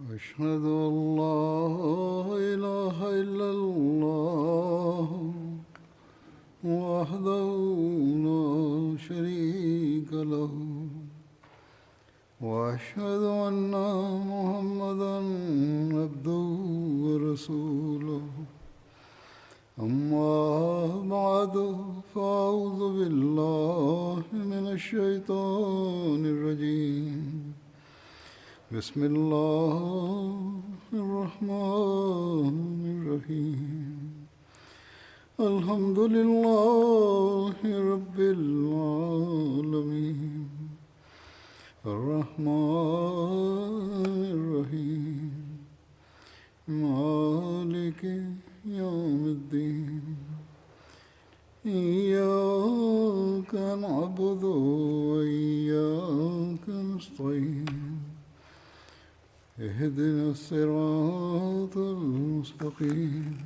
أشهد أن لا إله إلا الله وحده لا شريك له وأشهد أن محمدا عبده ورسوله أما بعد فأعوذ بالله من الشيطان الرجيم بسم الله الرحمن الرحيم الحمد لله رب العالمين الرحمن الرحيم مالك يوم الدين إياك نعبد وإياك نستعين اهدنا الصراط المستقيم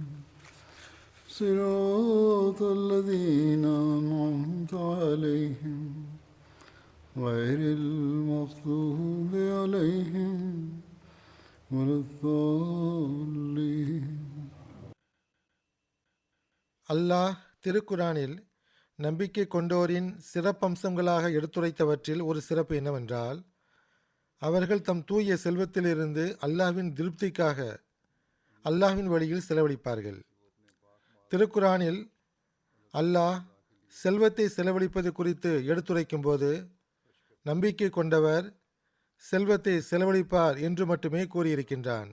صراط الذين أنعمت عليهم غير المغضوب عليهم ولا الضالين. அல்லாஹ் திருக்குரானில் நம்பிக்கை கொண்டோரின் சிறப்பம்சங்களாக எடுத்துரைத்தவற்றில் ஒரு சிறப்பு என்னவென்றால், அவர்கள் தம் தூய செல்வத்திலிருந்து அல்லாஹ்வின் திருப்திக்காக அல்லாஹ்வின் வழியில் செலவழிப்பார்கள். திருக்குரானில் அல்லாஹ் செல்வத்தை செலவழிப்பது குறித்து எடுத்துரைக்கும் போது, நம்பிக்கை கொண்டவர் செல்வத்தை செலவழிப்பார் என்று மட்டுமே கூறியிருக்கின்றான்.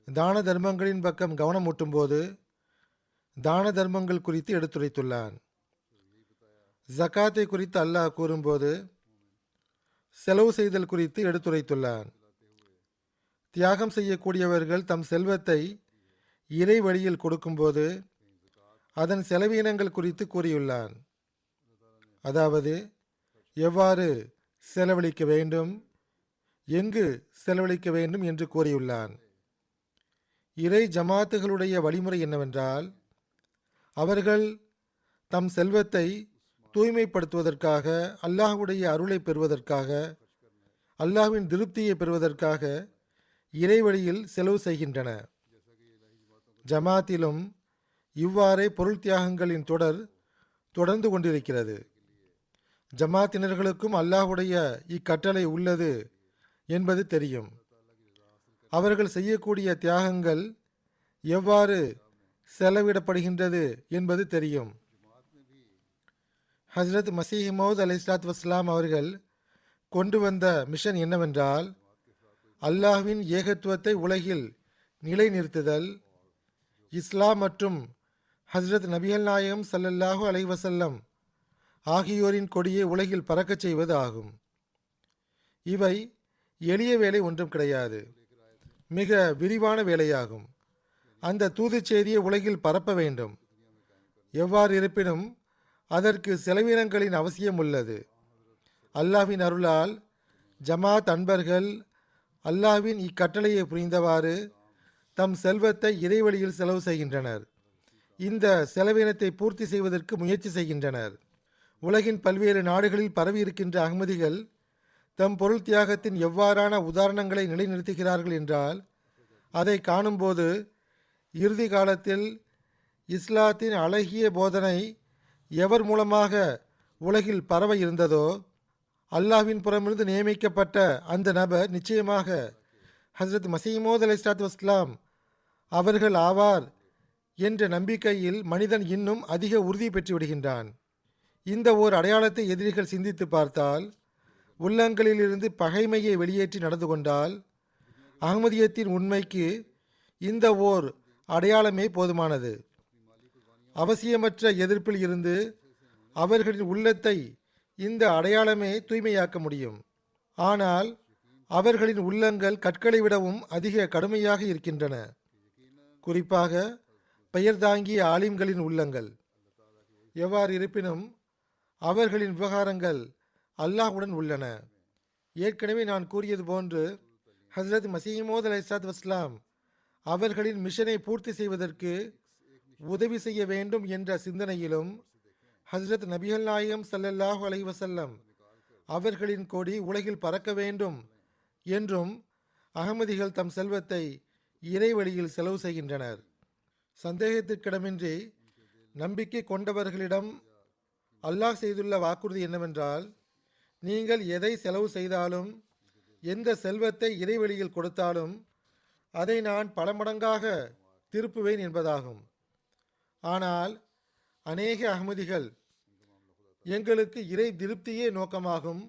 தான தர்மங்களின் பக்கம் கவனம் ஊட்டும் போது தான தர்மங்கள் குறித்து எடுத்துரைத்துள்ளான். ஜகாத்தை குறித்து அல்லாஹ் கூறும்போது செலவு செய்தல் குறித்து எடுத்துரைத்துள்ளான். தியாகம் செய்யக்கூடியவர்கள் தம் செல்வத்தை இறை வழியில் கொடுக்கும்போது அதன் செலவீனங்கள் குறித்து கூறியுள்ளான். அதாவது எவ்வாறு செலவழிக்க வேண்டும், எங்கு செலவழிக்க வேண்டும் என்று கூறியுள்ளான். இறை ஜமாத்துகளுடைய வழிமுறை என்னவென்றால், அவர்கள் தம் செல்வத்தை தூய்மைப்படுத்துவதற்காக, அல்லாஹ்வுடைய அருளை பெறுவதற்காக, அல்லாஹ்வின் திருப்தியை பெறுவதற்காக இறை வழியில் செலவு செய்கின்றன. ஜமாத்திலும் இவ்வாறே பொருள் தியாகங்களின் தொடர்ந்து கொண்டிருக்கிறது. ஜமாத்தினர்களுக்கும் அல்லாஹ்வுடைய இக்கட்டளை உள்ளது என்பது தெரியும். அவர்கள் செய்யக்கூடிய தியாகங்கள் எவ்வாறு செலவிடப்படுகின்றது என்பது தெரியும். ஹஸ்ரத் மசீஹ் மௌத் அலைஹிஸ்ஸலாத்து வஸ்ஸலாம் அவர்கள் கொண்டு வந்த மிஷன் என்னவென்றால், அல்லாஹ்வின் ஏகத்துவத்தை உலகில் நிலைநிறுத்துதல், இஸ்லாம் மற்றும் ஹஸ்ரத் நபிகள் நாயகம் ஸல்லல்லாஹு அலைஹி வஸல்லம் ஆகியோரின் கொடியை உலகில் பறக்கச் செய்வது ஆகும். இவை எளிய வேலை ஒன்றும் கிடையாது, மிக விரிவான வேலையாகும். அந்த தூது செய்தியை உலகில் பரப்ப வேண்டும். எவ்வாறு இருப்பினும் அதற்கு செலவினங்களின் அவசியம் உள்ளது. அல்லாஹ்வின் அருளால் ஜமாத் அன்பர்கள் அல்லாஹ்வின் இக்கட்டளையை புரிந்தவாறு தம் செல்வத்தை இறைவழியில் செலவு செய்கின்றனர். இந்த செலவினத்தை பூர்த்தி செய்வதற்கு முயற்சி செய்கின்றனர். உலகின் பல்வேறு நாடுகளில் பரவி இருக்கின்ற அகமதிகள் தம் பொருள் தியாகத்தின் எவ்வாறான உதாரணங்களை நிலைநிறுத்துகிறார்கள் என்றால், அதை காணும்போது இறுதி காலத்தில் இஸ்லாத்தின் அழகிய போதனை எவர் மூலமாக உலகில் பரவ இருந்ததோ, அல்லாஹ்வின் புறமிருந்து நியமிக்கப்பட்ட அந்த நபர் நிச்சயமாக ஹஸ்ரத் மசீஹ் மவ்ஊத் அலைஹிஸ்ஸலாத்து வஸ்ஸலாம் அவர்கள் ஆவார் என்ற நம்பிக்கையில் மனிதன் இன்னும் அதிக உறுதி பெற்று விடுகின்றான். இந்த ஓர் அடையாளத்தை எதிரிகள் சிந்தித்து பார்த்தால், உள்ளங்களிலிருந்து பகைமையை வெளியேற்றி நடந்து கொண்டால், அகமதியத்தின் உண்மைக்கு இந்த ஓர் அடையாளமே போதுமானது. அவசியமற்ற எதிர்ப்பில் இருந்து அவர்களின் உள்ளத்தை இந்த அடையாளமே தூய்மையாக்க முடியும். ஆனால் அவர்களின் உள்ளங்கள் கற்களை விடவும் அதிக கடுமையாக இருக்கின்றன. குறிப்பாக பெயர் தாங்கிய ஆலிம்களின் உள்ளங்கள். எவ்வாறு இருப்பினும் அவர்களின் விவகாரங்கள் அல்லாஹ்வுடன் உள்ளன. ஏற்கனவே நான் கூறியது போன்று ஹஸ்ரத் மசீஹ் மவ்ஊத் அலைஹிஸ்ஸலாத்து வஸ்ஸலாம் அவர்களின் மிஷனை பூர்த்தி செய்வதற்கு உதவி செய்ய வேண்டும் என்ற சிந்தனையிலும் ஹஸ்ரத் நபிகள் நாயகம் ஸல்லல்லாஹு அலைஹி வஸல்லம் அவர்களின் கொடி உலகில் பறக்க வேண்டும் என்றும் அகமதிகள் தம் செல்வத்தை இறை வழியில் செலவு செய்கின்றனர். சந்தேகத்திற்கிடமின்றி நம்பிக்கை கொண்டவர்களிடம் அல்லாஹ் செய்துள்ள வாக்குறுதி என்னவென்றால், நீங்கள் எதை செலவு செய்தாலும், எந்த செல்வத்தை இறைவழியில் கொடுத்தாலும் அதை நான் பல மடங்காக திருப்புவேன் என்பதாகும். ஆனால் அநேக அகமதிகள் எங்களுக்கு இறை திருப்தியே நோக்கமாகும்,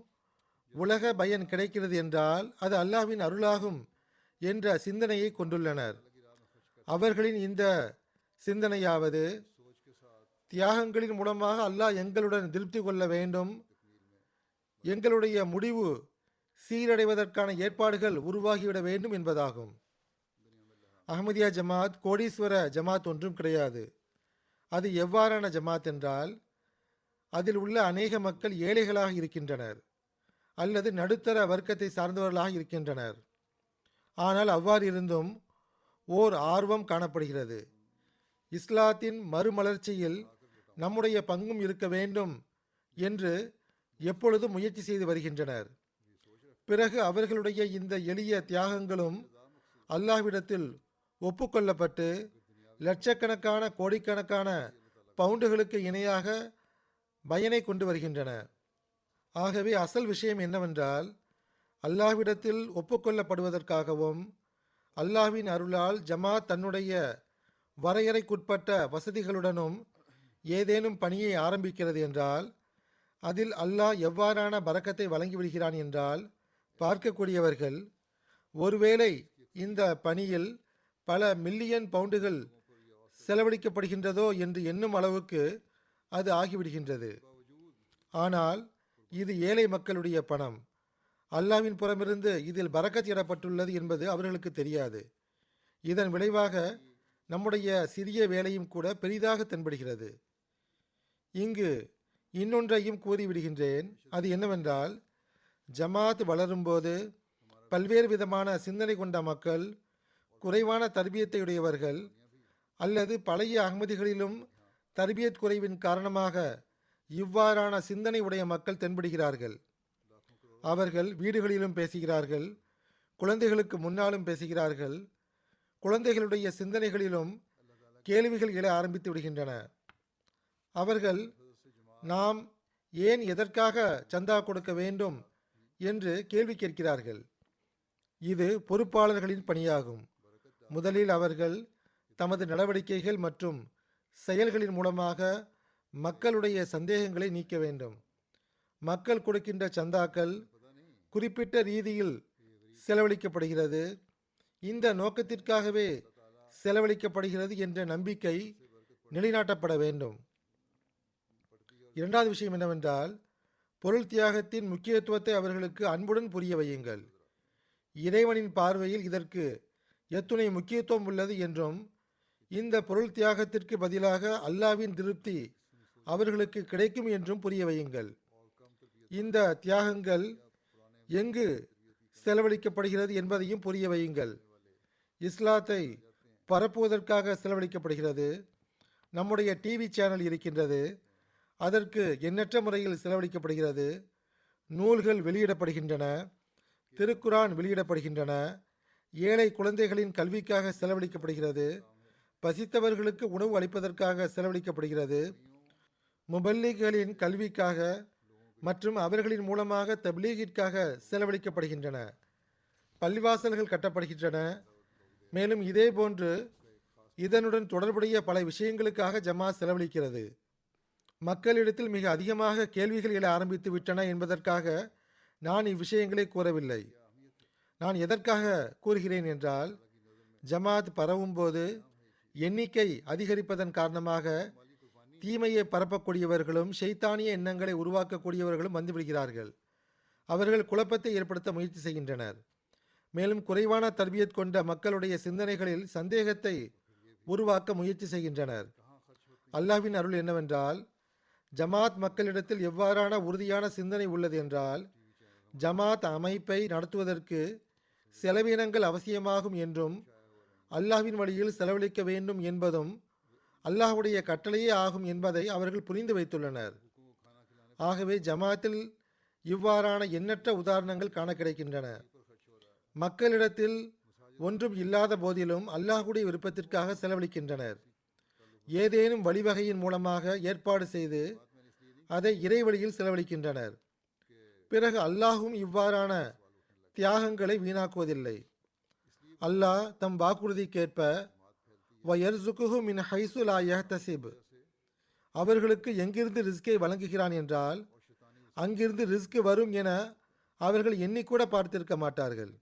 உலக பயன் கிடைக்கிறது என்றால் அது அல்லாஹ்வின் அருளாகும் என்ற சிந்தனையை கொண்டுள்ளனர். அவர்களின் இந்த சிந்தனையாவது, தியாகங்களின் மூலமாக அல்லாஹ் எங்களுடன் திருப்தி கொள்ள வேண்டும், எங்களுடைய முடிவு சீரடைவதற்கான ஏற்பாடுகள் உருவாகிவிட வேண்டும் என்பதாகும். அஹ்மதியா ஜமாத் கோடீஸ்வர ஜமாத் ஒன்றும் கிடையாது. அது எவ்வாறான ஜமாத் என்றால், அதில் உள்ள அநேக மக்கள் ஏழைகளாக இருக்கின்றனர் அல்லது நடுத்தர வர்க்கத்தை சார்ந்தவர்களாக இருக்கின்றனர். ஆனால் அவ்வாறு இருந்தும் ஓர் ஆர்வம் காணப்படுகிறது. இஸ்லாத்தின் மறுமலர்ச்சியில் நம்முடைய பங்கும் இருக்க வேண்டும் என்று எப்பொழுதும் முயற்சி செய்து வருகின்றனர். பிறகு அவர்களுடைய இந்த எளிய தியாகங்களும் அல்லாஹ்விடத்தில் ஒப்புக்கொள்ளப்பட்டு லட்சக்கணக்கான கோடிக்கணக்கான பவுண்டுகளுக்கு இணையாக பயனை கொண்டு வருகின்றன. ஆகவே அசல் விஷயம் என்னவென்றால், அல்லாஹ்விடத்தில் ஒப்புக்கொள்ளப்படுவதற்காகவும் அல்லாஹ்வின் அருளால் ஜமாத் தன்னுடைய வரையறைக்குட்பட்ட வசதிகளுடனும் ஏதேனும் பணியை ஆரம்பிக்கிறது என்றால், அதில் அல்லாஹ் எவ்வாறான பரக்கத்தை வழங்கிவிடுகிறான் என்றால், பார்க்கக்கூடியவர்கள் ஒருவேளை இந்த பணியில் பல மில்லியன் பவுண்டுகள் செலவழிக்கப்படுகின்றதோ என்று எண்ணும் அளவுக்கு அது ஆகிவிடுகின்றது. ஆனால் இது ஏழை மக்களுடைய பணம். அல்லாஹ்வின் புறமிருந்து இதில் பரக்கத் இடப்பட்டுள்ளது என்பது அவர்களுக்கு தெரியாது. இதன் விளைவாக நம்முடைய சிறிய வேலையும் கூட பெரிதாக தென்படுகிறது. இங்கு இன்னொன்றையும் கூறிவிடுகின்றேன். அது என்னவென்றால், ஜமாத் வளரும்போது பல்வேறு விதமான சிந்தனை கொண்ட மக்கள், குறைவான தர்பியத்தையுடையவர்கள் அல்லது பழைய அகமதிகளிலும் தர்பியத் குறைவின் காரணமாக இவ்வாறான சிந்தனை உடைய மக்கள் தென்படுகிறார்கள். அவர்கள் வீடுகளிலும் பேசுகிறார்கள், குழந்தைகளுக்கு முன்னாலும் பேசுகிறார்கள், குழந்தைகளுடைய சிந்தனைகளிலும் கேள்விகள் எழ ஆரம்பித்து விடுகின்றன. அவர்கள் நாம் ஏன் எதற்காக சந்தா கொடுக்க வேண்டும் என்று கேள்வி கேட்கிறார்கள். இது பொறுப்பாளர்களின் பணியாகும். முதலில் அவர்கள் தமது நடவடிக்கைகள் மற்றும் செயல்களின் மூலமாக மக்களுடைய சந்தேகங்களை நீக்க வேண்டும். மக்கள் கொடுக்கின்ற சந்தாக்கள் குறிப்பிட்ட ரீதியில் செலவழிக்கப்படுகிறது, இந்த நோக்கத்திற்காகவே செலவழிக்கப்படுகிறது என்ற நம்பிக்கை நிலைநாட்டப்பட வேண்டும். இரண்டாவது விஷயம் என்னவென்றால், பொருள் தியாகத்தின் முக்கியத்துவத்தை அவர்களுக்கு அன்புடன் புரிய வையுங்கள். இறைவனின் பார்வையில் இதற்கு எத்துணை முக்கியத்துவம் உள்ளது என்றும், இந்த பொருள் தியாகத்திற்கு பதிலாக அல்லாஹ்வின் திருப்தி அவர்களுக்கு கிடைக்கும் என்றும் புரிய வையுங்கள். இந்த தியாகங்கள் எங்கு செலவழிக்கப்படுகிறது என்பதையும் புரிய வையுங்கள். இஸ்லாத்தை பரப்புவதற்காக செலவழிக்கப்படுகிறது. நம்முடைய டிவி சேனல் இருக்கின்றது, அதற்கு எண்ணற்ற முறையில் செலவழிக்கப்படுகிறது. நூல்கள் வெளியிடப்படுகின்றன, திருக்குரான் வெளியிடப்படுகின்றன, ஏழை குழந்தைகளின் கல்விக்காக செலவழிக்கப்படுகிறது, பசித்தவர்களுக்கு உணவு அளிப்பதற்காக செலவழிக்கப்படுகிறது, முபல்லிகளின் கல்விக்காக மற்றும் அவர்களின் மூலமாக தப்லீகிற்காக செலவழிக்கப்படுகின்றன, பள்ளிவாசல்கள் கட்டப்படுகின்றன. மேலும் இதே போன்று இதனுடன் தொடர்புடைய பல விஷயங்களுக்காக ஜமாத் செலவழிக்கிறது. மக்களிடத்தில் மிக அதிகமாக கேள்விகள் எழ ஆரம்பித்து விட்டன என்பதற்காக நான் இவ்விஷயங்களை கூறவில்லை. நான் எதற்காக கூறுகிறேன் என்றால், ஜமாத் பரவும் போது எண்ணிக்கை அதிகரிப்பதன் காரணமாக தீமையை பரப்பக்கூடியவர்களும் ஷைத்தானிய எண்ணங்களை உருவாக்கக்கூடியவர்களும் வந்துவிடுகிறார்கள். அவர்கள் குழப்பத்தை ஏற்படுத்த முயற்சி செய்கின்றனர். மேலும் குறைவான தர்பியத் கொண்ட மக்களுடைய சிந்தனைகளில் சந்தேகத்தை உருவாக்க முயற்சி செய்கின்றனர். அல்லாஹ்வின் அருள் என்னவென்றால், ஜமாத் மக்களிடத்தில் எவ்வாறான உறுதியான சிந்தனை உள்ளது என்றால், ஜமாத் அமைப்பை நடத்துவதற்கு செலவினங்கள் அவசியமாகும் என்றும், அல்லாஹ்வின் வழியில் செலவழிக்க வேண்டும் என்பதும் அல்லாஹ்வுடைய கட்டளையே ஆகும் என்பதை அவர்கள் புரிந்து வைத்துள்ளனர். ஆகவே ஜமாத்தில் இவ்வாறான எண்ணற்ற உதாரணங்கள் காண கிடைக்கின்றன. மக்களிடத்தில் ஒன்றும் இல்லாத போதிலும் அல்லாஹ்வுடைய விருப்பத்திற்காக செலவழிக்கின்றனர். ஏதேனும் வழிவகையின் மூலமாக ஏற்பாடு செய்து அதை இறைவழியில் செலவழிக்கின்றனர். பிறகு அல்லாஹும் இவ்வாறான தியாகங்களை வீணாக்குவதில்லை. அல்லாஹ் தம் வாக்குறுதிக்கேற்ப வயர்சுகுஹு மின் ஹைசு லா யஹ்தசிப், அவர்களுக்கு எங்கிருந்து ரிஸ்கை வழங்குகிறான் என்றால் அங்கிருந்து ரிஸ்க் வரும் என அவர்கள் எண்ணிக்கூட பார்த்திருக்க மாட்டார்கள்.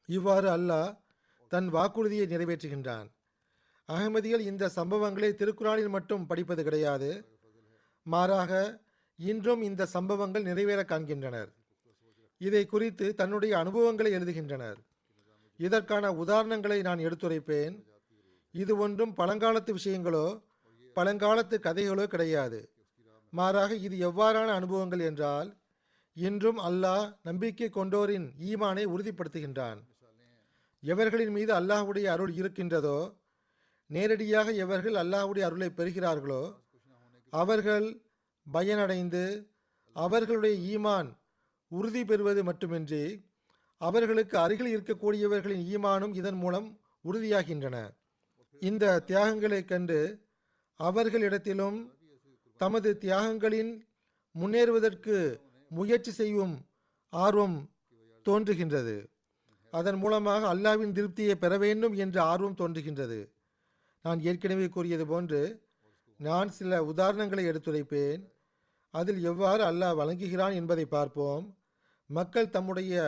இவ்வாறு அல்லாஹ் தன் வாக்குறுதியை நிறைவேற்றுகின்றான். அகமதிகள் இந்த சம்பவங்களை திருக்குரானில் மட்டும் படிப்பது கிடையாது, மாறாக இன்றும் இந்த சம்பவங்கள் நிறைவேற காண்கின்றனர். இதை குறித்து தன்னுடைய அனுபவங்களை எழுதுகின்றனர். இதற்கான உதாரணங்களை நான் எடுத்துரைப்பேன். இது ஒன்றும் பழங்காலத்து விஷயங்களோ பழங்காலத்து கதைகளோ கிடையாது. மாறாக இது எவ்வாறான அனுபவங்கள் என்றால், இன்றும் அல்லாஹ் நம்பிக்கை கொண்டோரின் ஈமானை உறுதிப்படுத்துகின்றான். எவர்களின் மீது அல்லாஹ்வுடைய அருள் இருக்கின்றதோ, நேரடியாக எவர்கள் அல்லாஹ்வுடைய அருளை பெறுகிறார்களோ அவர்கள் பயனடைந்து அவர்களுடைய ஈமான் உறுதி பெறுவது மட்டுமின்றி அவர்களுக்கு அருகில் இருக்கக்கூடியவர்களின் ஈமானும் இதன் மூலம் உறுதியாகின்றன. இந்த தியாகங்களை கண்டு அவர்களிடத்திலும் தமது தியாகங்களின் முன்னேறுவதற்கு முயற்சி செய்யும் ஆர்வம் தோன்றுகின்றது. அதன் மூலமாக அல்லாஹ்வின் திருப்தியை பெற வேண்டும் என்ற ஆர்வம் தோன்றுகின்றது. நான் ஏற்கனவே கூறியது போன்று நான் சில உதாரணங்களை எடுத்துரைப்பேன். அதில் எவ்வாறு அல்லாஹ் வழங்குகிறான் என்பதை பார்ப்போம். மக்கள் தம்முடைய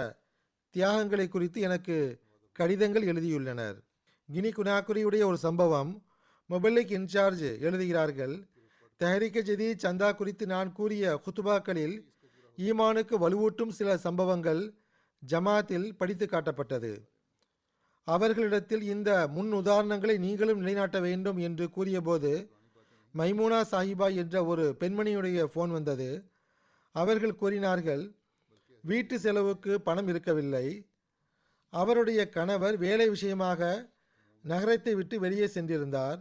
தியாகங்களை குறித்து எனக்கு கடிதங்கள் எழுதியுள்ளனர். கினி குனாக்குரியுடைய ஒரு சம்பவம். மொபைலிக் இன்சார்ஜ் எழுதுகிறார்கள், தெஹ்ரீக் ஜதீத் சந்தா குறித்து நான் கூறிய குத்துபாக்களில் ஈமானுக்கு வலுவூட்டும் சில சம்பவங்கள் ஜமாத்தில் படித்து காட்டப்பட்டது. அவர்களிடத்தில் இந்த முன் உதாரணங்களை நீங்களும் நிலைநாட்ட வேண்டும் என்று கூறியபோது மைமூனா சாஹிபா என்ற ஒரு பெண்மணியுடைய ஃபோன் வந்தது. அவர்கள் கூறினார்கள், வீட்டு செலவுக்கு பணம் இருக்கவில்லை. அவருடைய கணவர் வேலை விஷயமாக நகரத்தை விட்டு வெளியே சென்றிருந்தார்.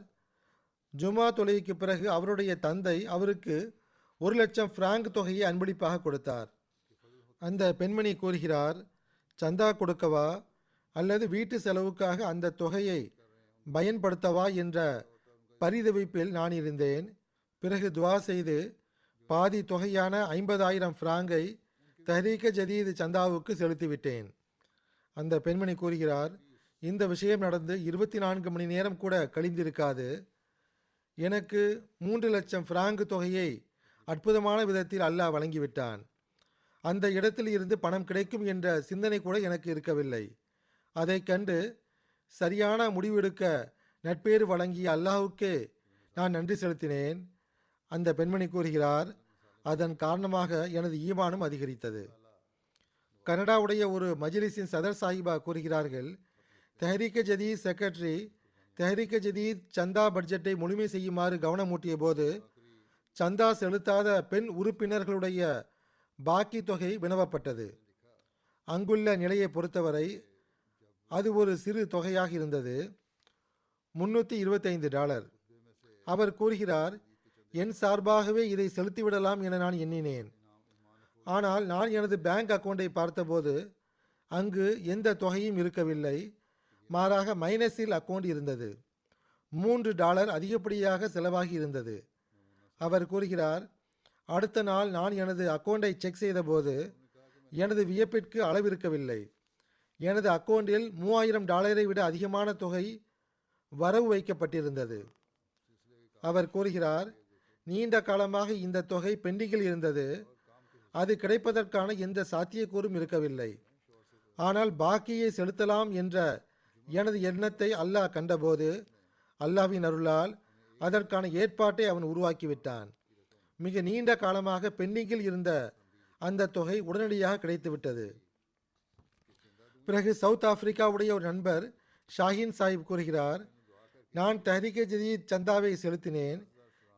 ஜுமா தொழுகைக்கு பிறகு அவருடைய தந்தை அவருக்கு 1,00,000 பிராங்க் தொகையை அன்பளிப்பாக கொடுத்தார். அந்த பெண்மணி கூறுகிறார், சந்தா கொடுக்கவா அல்லது வீட்டு செலவுக்காக அந்த தொகையை பயன்படுத்தவா என்ற பரிதவிப்பில் நான் இருந்தேன். பிறகு துவா செய்து பாதி தொகையான 50,000 பிராங்கை தெஹ்ரீக் ஜதீத் சந்தாவுக்கு செலுத்திவிட்டேன். அந்த பெண்மணி கூறுகிறார், இந்த விஷயம் நடந்து 24 மணி நேரம் கூட கழிந்திருக்காது. எனக்கு 3,00,000 பிராங்கு தொகையை அற்புதமான விதத்தில் அல்லாஹ் வழங்கிவிட்டான். அந்த இடத்தில் இருந்து பணம் கிடைக்கும் என்ற சிந்தனை கூட எனக்கு இருக்கவில்லை. அதை கண்டு சரியான முடிவெடுக்க நட்பேறு வழங்கிய அல்லாஹுக்கே நான் நன்றி செலுத்தினேன். அந்த பெண்மணி கூறுகிறார், அதன் காரணமாக எனது ஈமானும் அதிகரித்தது. கனடாவுடைய ஒரு மஜ்லிஸின் சதர் சாஹிபா கூறுகிறார்கள், தெஹ்ரீக் ஜதீத் செக்ரட்டரி தெஹ்ரீக் ஜதீத் சந்தா பட்ஜெட்டை முழுமை செய்யுமாறு கவனமூட்டிய போது சந்தா செலுத்தாத பெண் உறுப்பினர்களுடைய பாக்கி தொகை வினவப்பட்டது. அங்குள்ள நிலையை பொறுத்தவரை அது ஒரு சிறு தொகையாக இருந்தது, $325. அவர் கூறுகிறார், என் சார்பாகவே இதை செலுத்திவிடலாம் என நான் எண்ணினேன். ஆனால் நான் எனது பேங்க் அக்கௌண்டை பார்த்தபோது அங்கு எந்த தொகையும் இருக்கவில்லை. மாறாக மைனஸில் அக்கௌண்ட் இருந்தது. $3 அதிகப்படியாக செலவாகி இருந்தது. அவர் கூறுகிறார், அடுத்த நாள் நான் எனது அக்கௌண்டை செக் செய்தபோது எனது வியப்பிற்கு அளவிருக்கவில்லை. எனது அக்கௌண்டில் $3,000 விட அதிகமான தொகை வரவு வைக்கப்பட்டிருந்தது. அவர் கூறுகிறார், நீண்ட காலமாக இந்த தொகை பெண்டிங்கில் இருந்தது. அது கிடைப்பதற்கான எந்த சாத்தியக்கூறும் இருக்கவில்லை. ஆனால் பாக்கியை செலுத்தலாம் என்ற எனது எண்ணத்தை அல்லாஹ் கண்டபோது அல்லாஹ்வின் அருளால் அதற்கான ஏற்பாட்டை அவன் உருவாக்கிவிட்டான். மிக நீண்ட காலமாக பெண்டிங்கில் இருந்த அந்த தொகை உடனடியாக கிடைத்துவிட்டது. பிறகு சவுத் ஆப்பிரிக்காவுடைய ஒரு நண்பர் ஷாஹின் சாஹிப் கூறுகிறார், நான் தெஹ்ரீக் ஜதீத் சந்தாவை செலுத்தினேன்.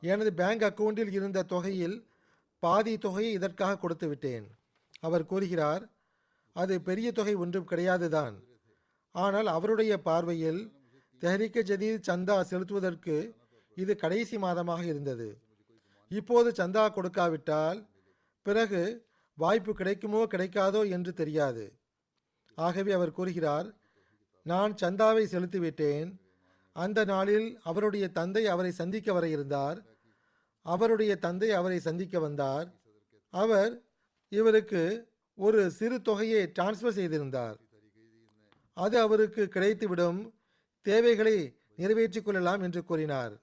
எனது பேங்க் அக்கௌண்டில் இருந்த தொகையில் பாதி தொகையை இதற்காக கொடுத்து விட்டேன். அவர் கூறுகிறார், அது பெரிய தொகை ஒன்றும் கிடையாதுதான். ஆனால் அவருடைய பார்வையில் தெஹ்ரீக் ஜதீத் சந்தா செலுத்துவதற்கு இது கடைசி மாதமாக இருந்தது. இப்போது சந்தா கொடுக்காவிட்டால் பிறகு வாய்ப்பு கிடைக்குமோ கிடைக்காதோ என்று தெரியாது. ஆகவே அவர் கூறுகிறார், நான் சந்தாவை செலுத்திவிட்டேன். அந்த நாளில் அவருடைய தந்தை அவரை சந்திக்க வர இருந்தார். அவருடைய தந்தை அவரை சந்திக்க வந்தார். அவர் இவருக்கு ஒரு சிறு தொகையை டிரான்ஸ்ஃபர் செய்திருந்தார். அது அவருக்கு கிடைத்துவிடும், தேவைகளை நிறைவேற்றிக் கொள்ளலாம் என்று கூறினார்.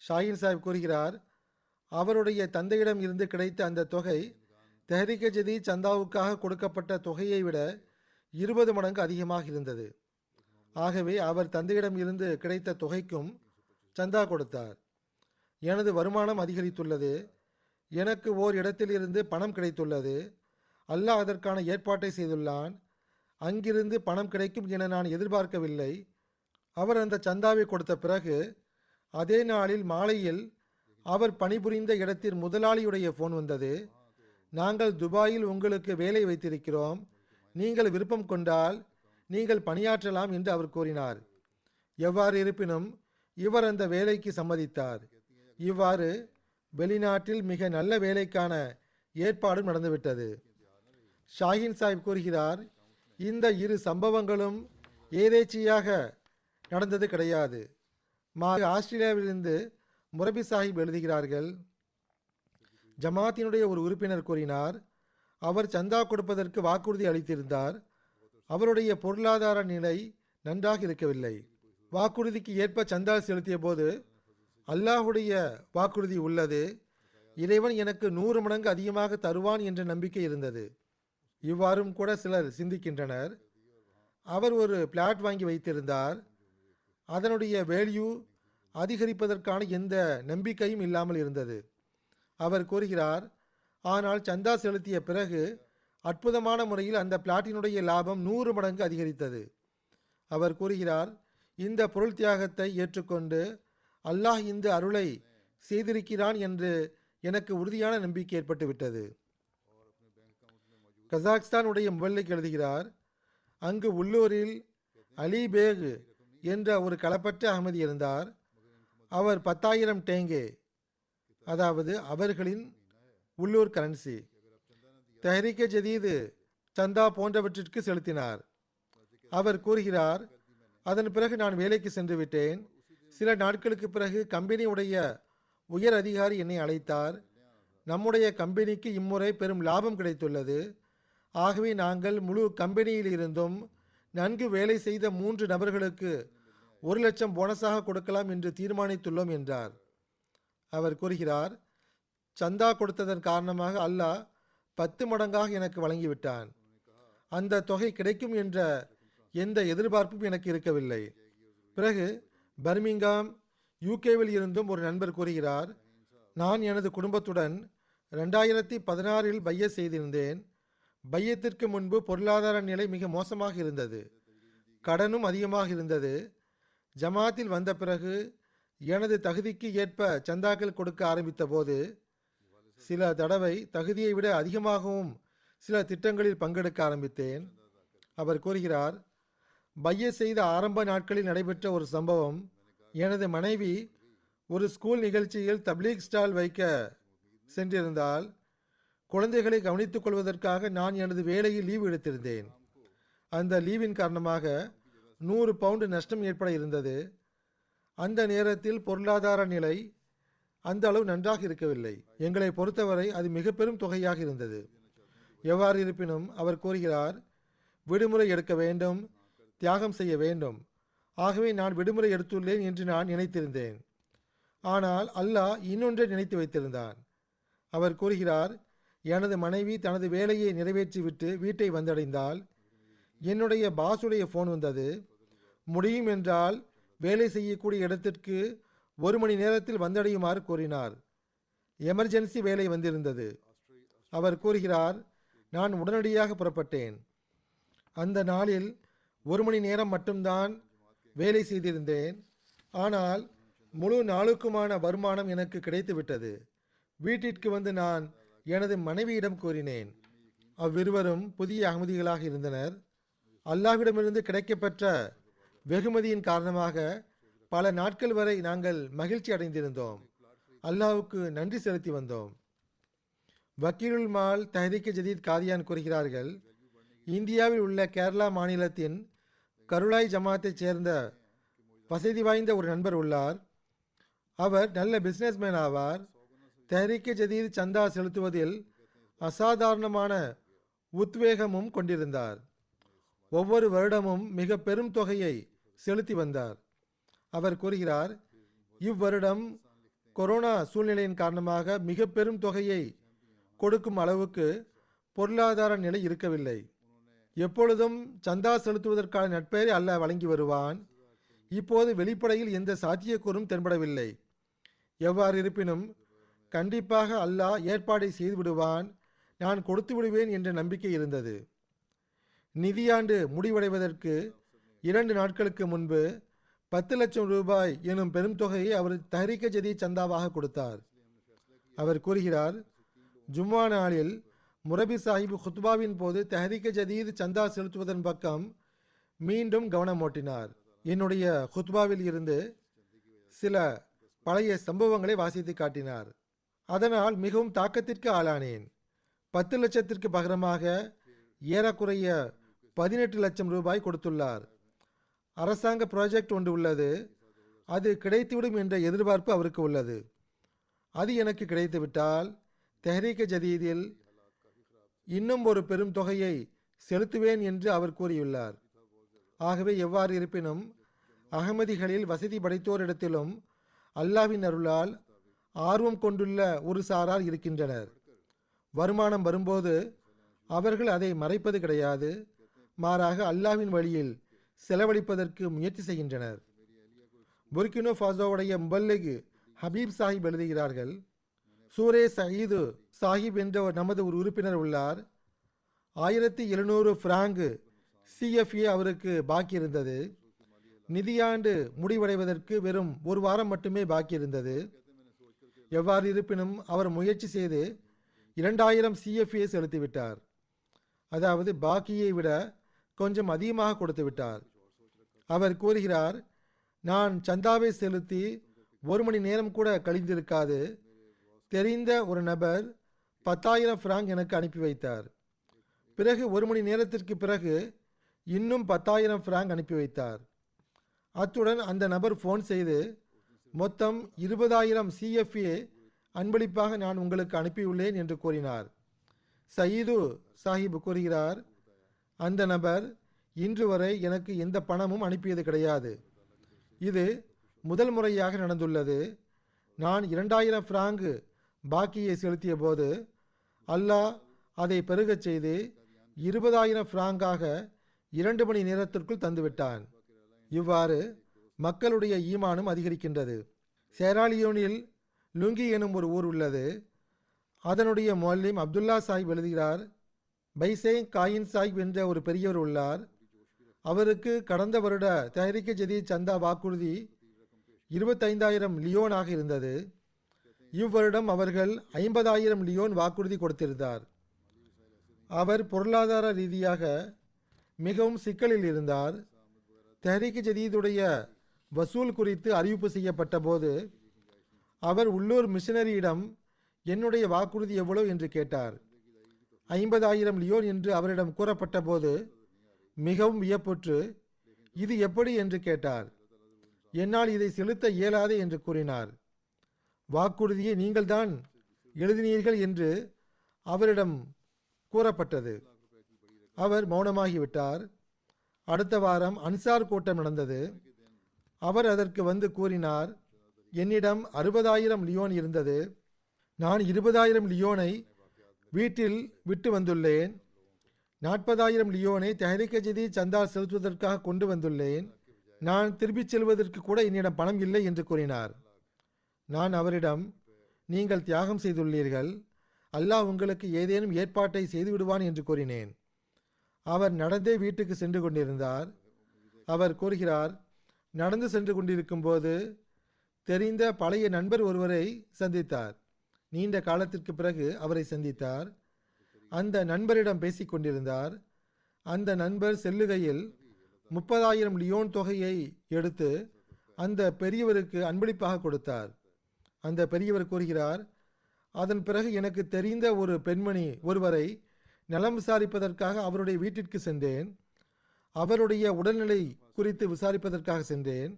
ஷாஹின் சாஹிப் கூறுகிறார், அவருடைய தந்தையிடம் இருந்து கிடைத்த அந்த தொகை தெஹ்ரீக் ஜதீத் சந்தாவுக்காக கொடுக்கப்பட்ட தொகையை விட 20 மடங்கு அதிகமாக இருந்தது. ஆகவே அவர் தந்தையிடம் இருந்து கிடைத்த தொகைக்கும் சந்தா கொடுத்தார். எனது வருமானம் அதிகரித்துள்ளது. எனக்கு ஓர் இடத்தில் இருந்து பணம் கிடைத்துள்ளது. அல்லாஹ் அதற்கான ஏற்பாட்டை செய்துள்ளான். அங்கிருந்து பணம் கிடைக்கும் என நான் எதிர்பார்க்கவில்லை. அவர் அந்த சந்தாவை கொடுத்த பிறகு அதே நாளில் மாலையில் அவர் பணிபுரிந்த இடத்தில் முதலாளியுடைய ஃபோன் வந்தது. நாங்கள் துபாயில் உங்களுக்கு வேலை வைத்திருக்கிறோம், நீங்கள் விருப்பம் கொண்டால் நீங்கள் பணியாற்றலாம் என்று அவர் கூறினார். எவ்வாறு இருப்பினும் இவர் அந்த வேலைக்கு சம்மதித்தார். இவ்வாறு வெளிநாட்டில் மிக நல்ல வேலைக்கான ஏற்பாடும் நடந்துவிட்டது. ஷாஹின் சாஹிப் கூறுகிறார், இந்த இரு சம்பவங்களும் ஏதேச்சியாக நடந்தது கிடையாது. ஆஸ்திரேலியாவிலிருந்து முரபி சாஹிப் எழுதுகிறார்கள், ஜமாத்தினுடைய ஒரு உறுப்பினர் கூறினார், அவர் சந்தா கொடுப்பதற்கு வாக்குறுதி அளித்திருந்தார். அவருடைய பொருளாதார நிலை நன்றாக இருக்கவில்லை. வாக்குறுதிக்கு ஏற்ப சந்தா செலுத்திய போது, அல்லாஹுடைய வாக்குறுதி உள்ளது, இறைவன் எனக்கு 100 மடங்கு அதிகமாக தருவான் என்ற நம்பிக்கை இருந்தது. இவ்வாறும் கூட சிலர் சிந்திக்கின்றனர். அவர் ஒரு பிளாட் வாங்கி வைத்திருந்தார். அதனுடைய வேல்யூ அதிகரிப்பதற்கான எந்த நம்பிக்கையும் இல்லாமல் இருந்தது. அவர் கூறுகிறார், ஆனால் சந்தா செலுத்திய பிறகு அற்புதமான முறையில் அந்த பிளாட்டினுடைய லாபம் 100 மடங்கு அதிகரித்தது. அவர் கூறுகிறார், இந்த பொருள் தியாகத்தை ஏற்றுக்கொண்டு அல்லாஹ் இந்த அருளை செய்திருக்கிறான் என்று எனக்கு உறுதியான நம்பிக்கை ஏற்பட்டுவிட்டது. கசாக்ஸ்தானுடைய முபல்லிக் எழுதுகிறார், அங்கு உள்ளூரில் அலி பேக் என்ற ஒரு களப்பற்ற அகமதி இருந்தார். அவர் 10,000 டேங்கே, அதாவது அவர்களின் உள்ளூர் கரன்சி, தெஹ்ரீக் ஜதீத் சந்தா போன்றவற்றிற்கு செலுத்தினார். அவர் கூறுகிறார், அதன் பிறகு நான் வேலைக்கு சென்று விட்டேன். சில நாட்களுக்கு பிறகு கம்பெனியுடைய உயர் அதிகாரி என்னை அழைத்தார். நம்முடைய கம்பெனிக்கு இம்முறை பெரும் லாபம் கிடைத்துள்ளது. ஆகவே நாங்கள் முழு கம்பெனியில் இருந்தும் நன்கு வேலை செய்த 3 நபர்களுக்கு 1 லட்சம் போனஸாக கொடுக்கலாம் என்று தீர்மானித்துள்ளோம் என்றார். அவர் கூறுகிறார், சந்தா கொடுத்ததன் காரணமாக அல்லாஹ் 10 மடங்காக எனக்கு வழங்கிவிட்டான். அந்த தொகை கிடைக்கும் என்ற எந்த எதிர்பார்ப்பும் எனக்கு இருக்கவில்லை. பிறகு பர்மிங்காம் யூகேவில் இருந்தும் ஒரு நண்பர் கூறுகிறார், நான் எனது குடும்பத்துடன் 2016 பைய செய்திருந்தேன். பையத்திற்கு முன்பு பொருளாதார நிலை மிக மோசமாக இருந்தது, கடனும் அதிகமாக இருந்தது. ஜமாத்தில் வந்த பிறகு எனது தகுதிக்கு ஏற்ப சந்தாக்கள் கொடுக்க ஆரம்பித்த போது சில தடவை தகுதியை விட அதிகமாகவும் சில திட்டங்களில் பங்கெடுக்க ஆரம்பித்தேன். அவர் கூறுகிறார், பைய செய்த ஆரம்ப நாட்களில் நடைபெற்ற ஒரு சம்பவம், எனது மனைவி ஒரு ஸ்கூல் நிகழ்ச்சியில் தப்லீக் ஸ்டால் வைக்க சென்றிருந்தால் குழந்தைகளை கவனித்துக் கொள்வதற்காக நான் எனது வேலையில் லீவு எடுத்திருந்தேன். அந்த லீவின் காரணமாக 100 பவுண்டு நஷ்டம் ஏற்பட இருந்தது. அந்த நேரத்தில் பொருளாதார நிலை அந்த அளவு நன்றாக இருக்கவில்லை. எங்களை பொறுத்தவரை அது மிக பெரும் தொகையாக இருந்தது. எவ்வாறு இருப்பினும் அவர் கூறுகிறார், விடுமுறை எடுக்க வேண்டும், தியாகம் செய்ய வேண்டும். ஆகவே நான் விடுமுறை எடுத்துள்ளேன் என்று நான் நினைத்திருந்தேன். ஆனால் அல்லாஹ் இன்னொன்றை நினைத்து வைத்திருந்தான். அவர் கூறுகிறார், எனது மனைவி தனது வேலையை நிறைவேற்றிவிட்டு வீட்டை வந்தடைந்தால் என்னுடைய பாசுடைய ஃபோன் வந்தது. முடியும் என்றால் வேலை செய்யக்கூடிய இடத்திற்கு 1 மணி நேரத்தில் வந்தடையுமாறு கூறினார். எமர்ஜென்சி வேலை வந்திருந்தது. அவர் கூறுகிறார், நான் உடனடியாக புறப்பட்டேன். அந்த நாளில் 1 மணி நேரம் மட்டும்தான் வேலை செய்திருந்தேன். ஆனால் முழு நாளுக்குமான வருமானம் எனக்கு கிடைத்து விட்டது. வீட்டிற்கு வந்து நான் எனது மனைவியிடம் கூறினேன். அவ்விருவரும் புதிய அகமதிகளாக இருந்தனர். அல்லாஹ்விடமிருந்து கிடைக்கப்பெற்ற வெகுமதியின் காரணமாக பல நாட்கள் வரை நாங்கள் மகிழ்ச்சி அடைந்திருந்தோம். அல்லாஹ்வுக்கு நன்றி செலுத்தி வந்தோம். வக்கீலுல் மால் தெஹ்ரீக் ஜதீத் காதியான் கூறுகிறார்கள், இந்தியாவில் உள்ள கேரளா மாநிலத்தின் கருளாய் ஜமாத்தைச் சேர்ந்த வசதி வாய்ந்த ஒரு நண்பர் உள்ளார். அவர் நல்ல பிஸ்னஸ்மேன் ஆவார். தெஹ்ரீக் ஜதீத் சந்தா செலுத்துவதில் அசாதாரணமான உத்வேகமும் கொண்டிருந்தார். ஒவ்வொரு வருடமும் மிக பெரும் தொகையை செலுத்தி வந்தார். அவர் கூறுகிறார், இவ்வருடம் கொரோனா சூழ்நிலையின் காரணமாக மிக பெரும் தொகையை கொடுக்கும் அளவுக்கு பொருளாதார நிலை இருக்கவில்லை. எப்பொழுதும் சந்தா செலுத்துவதற்கான நட்பெயரை அல்லாஹ் வழங்கி வருவான். இப்போது வெளிப்படையில் எந்த சாத்தியக்கூறும் தென்படவில்லை. எவ்வாறு இருப்பினும் கண்டிப்பாக அல்லாஹ் ஏற்பாடை செய்து விடுவான், நான் கொடுத்து விடுவேன் என்ற நம்பிக்கை இருந்தது. நிதியாண்டு முடிவடைவதற்கு 2 நாட்களுக்கு முன்பு 10 லட்சம் ரூபாய் எனும் பெரும் தொகையை அவர் தஹ்ரீக் ஜதீத் சந்தாவாக கொடுத்தார். அவர் கூறுகிறார், ஜும்மா நாளில் முரபி சாஹிப் குத்பாவின் போது தஹ்ரீக் ஜதீத் சந்தா செலுத்துவதன் பக்கம் மீண்டும் கவனம் ஓட்டினார். என்னுடைய குத்பாவில் இருந்து சில பழைய சம்பவங்களை வாசித்து காட்டினார். அதனால் மிகவும் தாக்கத்திற்கு ஆளானேன். 10 லட்சத்திற்கு பகரமாக ஏறக்குறைய 18 லட்சம் ரூபாய் கொடுத்துள்ளார். அரசாங்க ப்ராஜெக்ட் ஒன்று உள்ளது, அது கிடைத்துவிடும் என்ற எதிர்பார்ப்பு அவருக்கு உள்ளது. அது எனக்கு கிடைத்துவிட்டால் தெஹ்ரீக் ஜதீதில் இன்னும் ஒரு பெரும் தொகையை செலுத்துவேன் என்று அவர் கூறியுள்ளார். ஆகவே எவ்வாறு இருப்பினும் அகமதிகளில் வசதி படைத்தோரிடத்திலும் அல்லாஹ்வின் அருளால் ஆர்வம் கொண்டுள்ள ஒரு சாரார் இருக்கின்றனர். வருமானம் வரும்போது அவர்கள் அதை மறைப்பது கிடையாது, மாறாக அல்லாஹ்வின் வழியில் செலவழிப்பதற்கு முயற்சி செய்கின்றனர். புர்கினோ ஃபாசோவுடைய முபல்லிக் ஹபீப் சாஹிப் எழுதுகிறார்கள், சூரே சயீது சாஹிப் என்ற நமது ஒரு உறுப்பினர் உள்ளார். 1700 பிராங்கு CFA அவருக்கு பாக்கி இருந்தது. நிதியாண்டு முடிவடைவதற்கு வெறும் 1 வாரம் மட்டுமே பாக்கி இருந்தது. எவ்வாறு இருப்பினும் அவர் முயற்சி செய்து 2000 CFA செலுத்திவிட்டார். அதாவது பாக்கியை விட கொஞ்சம் அதிகமாக கொடுத்து விட்டார். அவர் கூறுகிறார், நான் சந்தாவை செலுத்தி 1 மணி நேரம் கூட கழிந்திருக்காது. தெரிந்த ஒரு நபர் 10,000 பிராங்க் எனக்கு அனுப்பி வைத்தார். பிறகு 1 மணி நேரத்திற்கு பிறகு இன்னும் 10,000 பிராங்க் அனுப்பி வைத்தார். அத்துடன் அந்த நபர் ஃபோன் செய்து மொத்தம் 20,000 CFA அன்பளிப்பாக நான் உங்களுக்கு அனுப்பியுள்ளேன் என்று கூறினார். சயீது சாஹிப் கூறுகிறார், அந்த நபர் இன்று வரை எனக்கு எந்த பணமும் அனுப்பியது கிடையாது. இது முதல் முறையாக நடந்துள்ளது. நான் 2000 பிராங்கு பாக்கியை செலுத்திய போது அல்லாஹ் அதை பெருகச் செய்து 20,000 பிராங்காக 2 மணி நேரத்திற்குள் தந்துவிட்டான். இவ்வாறு மக்களுடைய ஈமானும் அதிகரிக்கின்றது. சேராலியோனில் லுங்கி எனும் ஒரு ஊர் உள்ளது. அதனுடைய மொல்லிம் அப்துல்லா சாஹிப் எழுதுகிறார், பைசே காயின் சாஹிப் என்ற ஒரு பெரியவர் உள்ளார். அவருக்கு கடந்த வருட தெஹ்ரீக் ஜதீத் சந்தா வாக்குறுதி 25,000 லியோனாக இருந்தது. இவ்வருடம் அவர்கள் 50,000 லியோன் வாக்குறுதி கொடுத்திருந்தார். அவர் பொருளாதார ரீதியாக மிகவும் சிக்கலில் இருந்தார். தெஹ்ரீக் ஜதீதுடைய வசூல் குறித்து அறிவிப்பு செய்யப்பட்ட போது அவர் உள்ளூர் மிஷனரியிடம் என்னுடைய வாக்குறுதி எவ்வளவு என்று கேட்டார். 50,000 லியோன் என்று அவரிடம் கூறப்பட்ட போது மிகவும் வியப்புற்று, இது எப்படி என்று கேட்டார். என்னால் இதை செலுத்த இயலாது என்று கூறினார். வாக்குறுதியை நீங்கள் தான் எழுதினீர்கள் என்று அவரிடம் கூறப்பட்டது. அவர் மௌனமாகிவிட்டார். அடுத்த வாரம் அன்சார் கூட்டம் நடந்தது. அவர் அதற்கு வந்து கூறினார், என்னிடம் 60,000 லியோன் இருந்தது. நான் 20,000 லியோனை வீட்டில் விட்டு வந்துள்ளேன். 40,000 லியோனை தெஹ்ரீக் ஜதீத் சந்தா செலுத்துவதற்காக கொண்டு வந்துள்ளேன். நான் திரும்பிச் செல்வதற்கு கூட என்னிடம் பணம் இல்லை என்று கூறினார். நான் அவரிடம், நீங்கள் தியாகம் செய்துள்ளீர்கள், அல்லாஹ் உங்களுக்கு ஏதேனும் ஏற்பாட்டை செய்து விடுவான் என்று கூறினேன். அவர் நடந்தே வீட்டுக்கு சென்று கொண்டிருந்தார். அவர் கூறுகிறார், நடந்து சென்று கொண்டிருக்கும் போது தெரிந்த பழைய நண்பர் ஒருவரை சந்தித்தார். நீண்ட காலத்திற்கு பிறகு அவரை சந்தித்தார். அந்த நண்பரிடம் பேசிக் கொண்டிருந்தார். அந்த நண்பர் செல்லுகையில் 30,000 லியோன் தொகையை எடுத்து அந்த பெரியவருக்கு அன்பளிப்பாக கொடுத்தார். அந்த பெரியவர் கூறுகிறார், அதன் பிறகு எனக்கு தெரிந்த ஒரு பெண்மணி ஒருவரை நலம் விசாரிப்பதற்காக அவருடைய வீட்டிற்கு சென்றேன். அவருடைய உடல்நிலை குறித்து விசாரிப்பதற்காக சென்றேன்.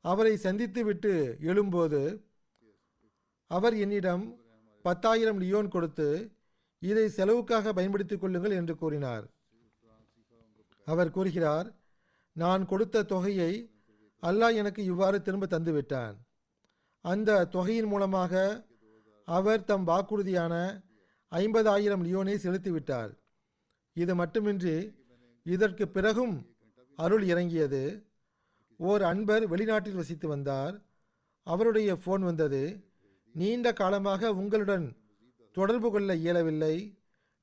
அவரை சந்தித்து விட்டு எழும்போது அவர் என்னிடம் 10,000 லியோன் கொடுத்து இதை செலவுக்காக பயன்படுத்திக் கொள்ளுங்கள் என்று கூறினார். அவர் கூறுகிறார், நான் கொடுத்த தொகையை அல்லாஹ் எனக்கு இவ்வாறு திரும்ப தந்துவிட்டான். அந்த தொகையின் மூலமாக அவர் தம் வாக்குறுதியான 50,000 லியோனை செலுத்திவிட்டார். இது மட்டுமின்றி இதற்கு பிறகும் அருள் இறங்கியது. ஓர் அன்பர் வெளிநாட்டில் வசித்து வந்தார். அவருடைய ஃபோன் வந்தது. நீண்ட காலமாக உங்களுடன் தொடர்பு கொள்ள இயலவில்லை.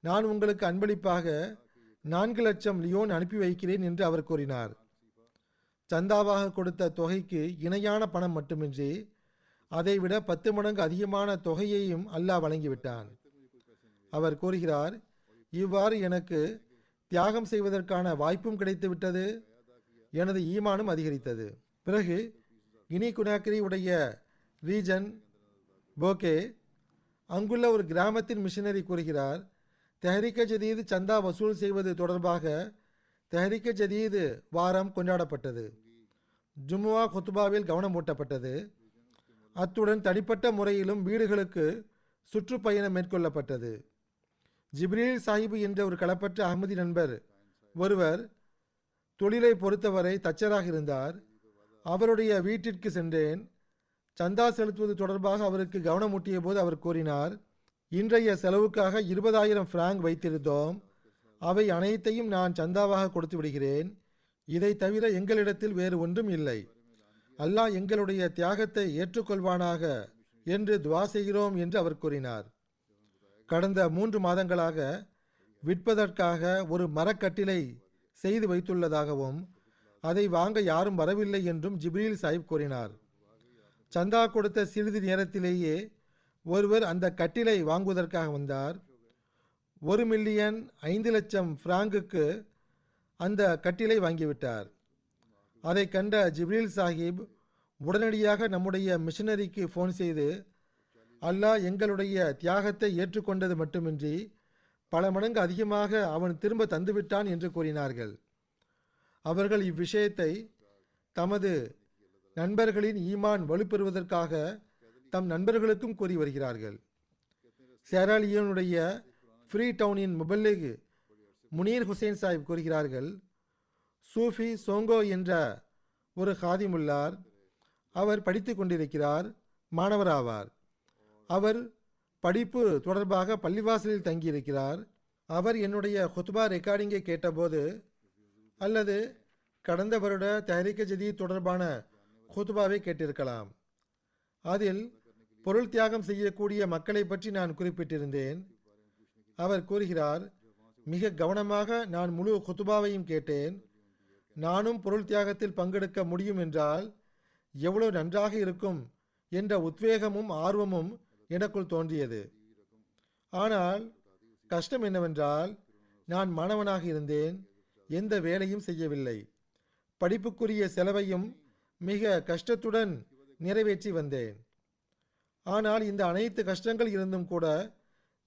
நான் உங்களுக்கு அன்பளிப்பாக 4 லட்சம் லியோன் அனுப்பி வைக்கிறேன் என்று அவர் கூறினார். சந்தாவாக கொடுத்த தொகைக்கு இணையான பணம் மட்டுமின்றி அதைவிட 10 மடங்கு அதிகமான தொகையையும் அல்லாஹ் வழங்கிவிட்டான். அவர் கூறுகிறார், இவ்வாறு எனக்கு தியாகம் செய்வதற்கான வாய்ப்பும் கிடைத்துவிட்டது, எனது ஈமானும் அதிகரித்தது. பிறகு கினி குனாக்கிரி உடைய ரீஜன் போகே அங்குள்ள ஒரு கிராமத்தின் மிஷனரி கூறுகிறார், தெஹ்ரீக் ஜதீத் சந்தா வசூல் செய்வது தொடர்பாக தெஹ்ரீக் ஜதீத் வாரம் கொண்டாடப்பட்டது. ஜும்மா குத்துபாவில் கவனம் ஊட்டப்பட்டது. அத்துடன் தனிப்பட்ட முறையிலும் வீடுகளுக்கு சுற்றுப்பயணம் மேற்கொள்ளப்பட்டது. ஜிப்ரீல் சாஹிபு என்ற ஒரு களப்பற்ற அகமதி நண்பர் ஒருவர் தொழிலை பொறுத்தவரை தச்சராக இருந்தார். அவருடைய வீட்டிற்கு சென்றேன். சந்தா செலுத்துவது தொடர்பாக அவருக்கு கவனம் ஊட்டிய போது அவர் கூறினார், இன்றைய செலவுக்காக 20,000 பிராங்க் வைத்திருந்தோம். அவை அனைத்தையும் நான் சந்தாவாக கொடுத்து விடுகிறேன். இதை தவிர எங்களிடத்தில் வேறு ஒன்றும் இல்லை. அல்லாஹ் எங்களுடைய தியாகத்தை ஏற்றுக்கொள்வானாக என்று துவா செய்கிறோம் என்று அவர் கூறினார். கடந்த 3 மாதங்களாக விற்பதற்காக ஒரு மரக்கட்டிலை செய்து வைத்துள்ளதாகவும் அதை வாங்க யாரும் வரவில்லை என்றும் ஜிப்ரீல் சாஹிப் கூறினார். சந்தா கொடுத்த சிறிது நேரத்திலேயே ஒருவர் அந்த கட்டிலை வாங்குவதற்காக வந்தார். 1,05,00,000 பிராங்குக்கு அந்த கட்டிலை வாங்கிவிட்டார். அதை கண்ட ஜிப்ரீல் சாஹிப் உடனடியாக நம்முடைய மிஷனரிக்கு ஃபோன் செய்து, அல்லாஹ் எங்களுடைய தியாகத்தை ஏற்றுக்கொண்டது மட்டுமின்றி பல மடங்கு அதிகமாக அவன் திரும்ப தந்துவிட்டான் என்று கூறினார்கள். அவர்கள் இவ்விஷயத்தை தமது நண்பர்களின் ஈமான் வலுப்பெறுவதற்காக தம் நண்பர்களுக்கும் கூறி வருகிறார்கள். சேராலியோனுடைய ஃப்ரீ டவுனின் முபல்லிக் முனீர் ஹுசைன் சாஹிப் கூறுகிறார்கள், சூஃபி சோங்கோ என்ற ஒரு ஹாதிமுல்லார். அவர் படித்து கொண்டிருக்கிறார், மாணவராவார். அவர் படிப்பு தொடர்பாக பள்ளிவாசலில் தங்கியிருக்கிறார். அவர் என்னுடைய ஹுத்பா ரெக்கார்டிங்கை கேட்டபோது அல்லது கடந்த வருட தெஹ்ரீக் ஜதீத் தொடர்பான ஹுத்பாவை கேட்டிருக்கலாம். அதில் பொருள் தியாகம் செய்யக்கூடிய மக்களை பற்றி நான் குறிப்பிட்டிருந்தேன். அவர் கூறுகிறார், மிக கவனமாக நான் முழு ஹுத்பாவையும் கேட்டேன். நானும் பொருள் தியாகத்தில் பங்கெடுக்க முடியும் என்றால் எவ்வளவு நன்றாக இருக்கும் என்ற உத்வேகமும் ஆர்வமும் எனக்குள் தோன்றியது. ஆனால் கஷ்டம் என்னவென்றால், நான் மாணவனாக இருந்தேன், எந்த வேலையும் செய்யவில்லை. படிப்புக்குரிய செலவையும் மிக கஷ்டத்துடன் நிறைவேற்றி வந்தேன். ஆனால் இந்த அனைத்து கஷ்டங்கள் இருந்தும் கூட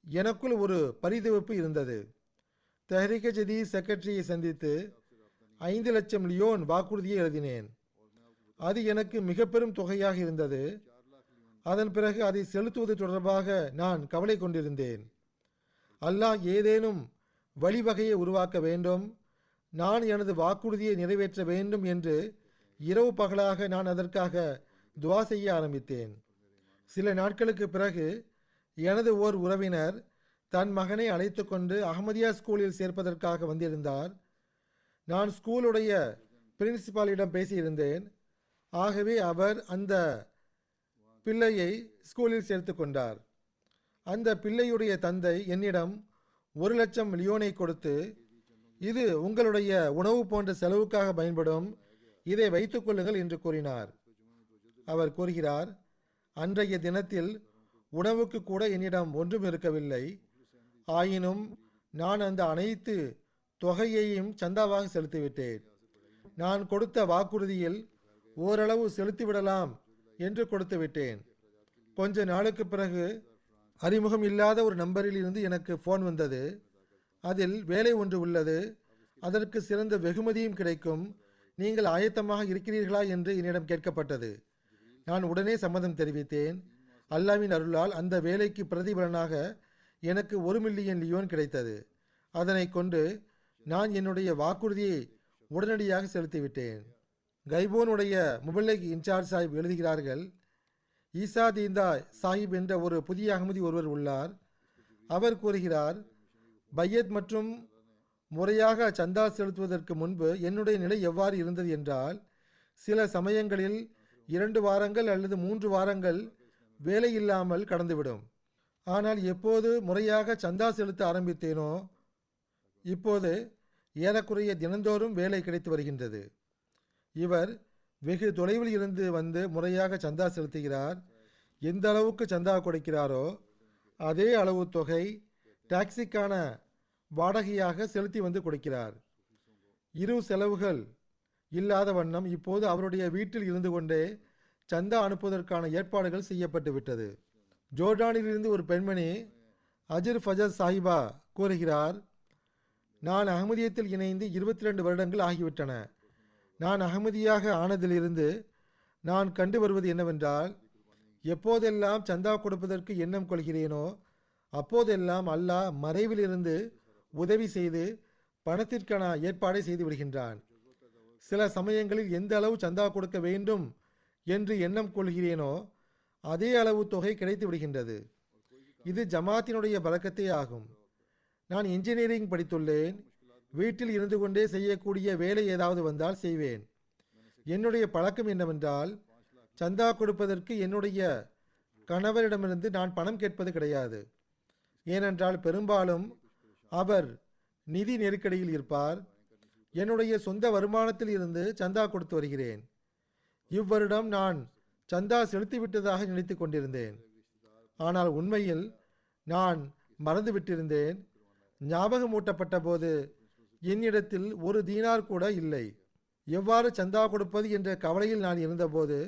எனக்குள் ஒரு பரிதவிப்பு இருந்தது. தெஹ்ரீக் ஜதீத் செக்ரட்டரியை சந்தித்து 5 லட்சம் லியோன் வாக்குறுதியை எழுதினேன். அது எனக்கு மிக பெரும் தொகையாக இருந்தது. அதன் பிறகு அதை செலுத்துவது தொடர்பாக நான் கவலை கொண்டிருந்தேன். அல்லாஹ் ஏதேனும் வழிவகையை உருவாக்க வேண்டும், நான் எனது வாக்குறுதியை நிறைவேற்ற வேண்டும் என்று இரவு பகலாக நான் அதற்காக துவா செய்ய ஆரம்பித்தேன். சில நாட்களுக்கு பிறகு எனது ஓர் உறவினர் தன் மகனை அழைத்து கொண்டு அஹமதியா ஸ்கூலில் சேர்ப்பதற்காக வந்திருந்தார். நான் ஸ்கூலுடைய பிரின்சிபாலிடம் பேசியிருந்தேன். ஆகவே அவர் அந்த பிள்ளையை ஸ்கூலில் சேர்த்து கொண்டார். அந்த பிள்ளையுடைய தந்தை என்னிடம் 1 லட்சம் லியோனை கொடுத்து, இது உங்களுடைய உணவு போன்ற செலவுக்காக பயன்படும், இதை வைத்துக் கொள்ளுங்கள் என்று கூறினார். அவர் கூறுகிறார், அன்றைய தினத்தில் உணவுக்கு கூட என்னிடம் ஒன்றும் இருக்கவில்லை. ஆயினும் நான் அந்த அனைத்து தொகையையும் சந்தாவாக செலுத்திவிட்டேன். நான் கொடுத்த வாக்குறுதியில் ஓரளவு செலுத்திவிடலாம் என்று கொடுத்து விட்டேன். கொஞ்ச நாளுக்கு பிறகு அறிமுகம் இல்லாத ஒரு நம்பரில் இருந்து எனக்கு ஃபோன் வந்தது. அதில் வேலை ஒன்று உள்ளது, அதற்கு சிறந்த வெகுமதியும் கிடைக்கும். நீங்கள் ஆயத்தமாக இருக்கிறீர்களா என்று என்னிடம் கேட்கப்பட்டது. நான் உடனே சம்மதம் தெரிவித்தேன். அல்லாவின் அருளால் அந்த வேலைக்கு பிரதிபலனாக எனக்கு 1 மில்லியன் லியோன் கிடைத்தது. அதனை கொண்டு நான் என்னுடைய வாக்குறுதியை உடனடியாக செலுத்திவிட்டேன். கைபோனுடைய முபல்லிக் இன்சார்ஜ் சாஹிப் எழுதுகிறார்கள், ஈசா தீந்தா சாஹிப் என்ற ஒரு புதிய அகமதி ஒருவர் உள்ளார். அவர் கூறுகிறார், பையத் மற்றும் முறையாக சந்தா செலுத்துவதற்கு முன்பு என்னுடைய நிலை எவ்வாறு இருந்தது என்றால், சில சமயங்களில் 2 வாரங்கள் அல்லது 3 வாரங்கள் வேலை இல்லாமல் கடந்துவிடும். ஆனால் எப்போது முறையாக சந்தா செலுத்த ஆரம்பித்தேனோ இப்போது ஏறக்குறைய தினந்தோறும் வேலை கிடைத்து வருகின்றது. இவர் வெகு தொலைவில் இருந்து வந்து முறையாக சந்தா செலுத்துகிறார். எந்த அளவுக்கு சந்தா கொடுக்கிறாரோ அதே அளவு தொகை டாக்ஸிக்கான வாடகையாக செலுத்தி வந்து கொடுக்கிறார். இரு செலவுகள் இல்லாத வண்ணம் இப்போது அவருடைய வீட்டில் இருந்து கொண்டே சந்தா அனுப்புவதற்கான ஏற்பாடுகள் செய்யப்பட்டு விட்டது. ஜோர்டானிலிருந்து ஒரு பெண்மணி அஜிர் ஃபஜர் சாஹிபா கூறுகிறார், நான் அகமதியத்தில் இணைந்து 22 வருடங்கள் ஆகிவிட்டன. நான் அகமதியாக ஆனதிலிருந்து நான் கண்டு வருவது என்னவென்றால், எப்போதெல்லாம் சந்தா கொடுப்பதற்கு எண்ணம் கொள்கிறேனோ அப்போதெல்லாம் அல்லாஹ் மறைவிலிருந்து உதவி செய்து பணத்திற்கான ஏற்பாடை செய்து விடுகின்றான். சில சமயங்களில் எந்த அளவு சந்தா கொடுக்க வேண்டும் என்று எண்ணம் கொள்கிறேனோ அதே அளவு தொகை கிடைத்து விடுகின்றது. இது ஜமாத்தினுடைய பலக்கத்தே ஆகும். நான் இன்ஜினியரிங் படித்துள்ளேன். வீட்டில் இருந்து கொண்டே செய்யக்கூடிய வேலை ஏதாவது வந்தால் செய்வேன். என்னுடைய பழக்கம் என்னவென்றால், சந்தா கொடுப்பதற்கு என்னுடைய கணவரிடமிருந்து நான் பணம் கேட்பது கிடையாது. ஏனென்றால் பெரும்பாலும் அவர் நிதி நெருக்கடியில் இருப்பார். என்னுடைய சொந்த வருமானத்தில் இருந்து சந்தா கொடுத்து வருகிறேன். இவ்வருடம் நான் சந்தா செலுத்திவிட்டதாக நினைத்து கொண்டிருந்தேன். ஆனால் உண்மையில் நான் மறந்துவிட்டிருந்தேன். ஞாபகமூட்டப்பட்ட போது என்னிடத்தில் 1 தீனார் கூட இல்லை. எவ்வாறு சந்தா கொடுப்பது என்ற கவலையில் நான் இருந்தபோது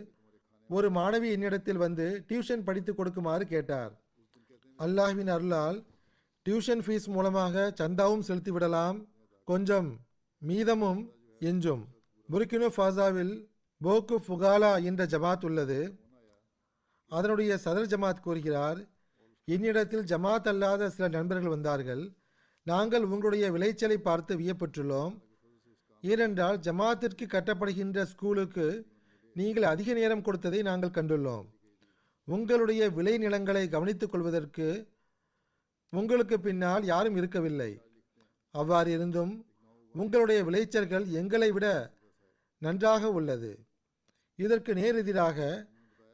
ஒரு மாணவி என்னிடத்தில் வந்து டியூஷன் படித்து கொடுக்குமாறு கேட்டார். அல்லாஹ்வின் அருளால் டியூஷன் ஃபீஸ் மூலமாக சந்தாவும் செலுத்திவிடலாம், கொஞ்சம் மீதமும் எஞ்சும். புர்கினோ ஃபாசாவில் போக்கு ஃபுகாலா என்ற ஜமாத் உள்ளது. அதனுடைய சதர் ஜமாத் கூறுகிறார், என்னிடத்தில் ஜமாத் அல்லாத சில நண்பர்கள் வந்தார்கள். நாங்கள் உங்களுடைய விளைச்சலை பார்த்து வியப்பட்டுள்ளோம். ஏனென்றால் ஜமாத்திற்கு கட்டப்படுகின்ற ஸ்கூலுக்கு நீங்கள் அதிக நேரம் கொடுத்ததை நாங்கள் கண்டுள்ளோம். உங்களுடைய விளை நிலங்களை கவனித்துக் கொள்வதற்கு உங்களுக்கு பின்னால் யாரும் இருக்கவில்லை. அவ்வாறு இருந்தும் உங்களுடைய விளைச்சல்கள் எங்களை விட நன்றாக உள்ளது. இதற்கு நேரெதிராக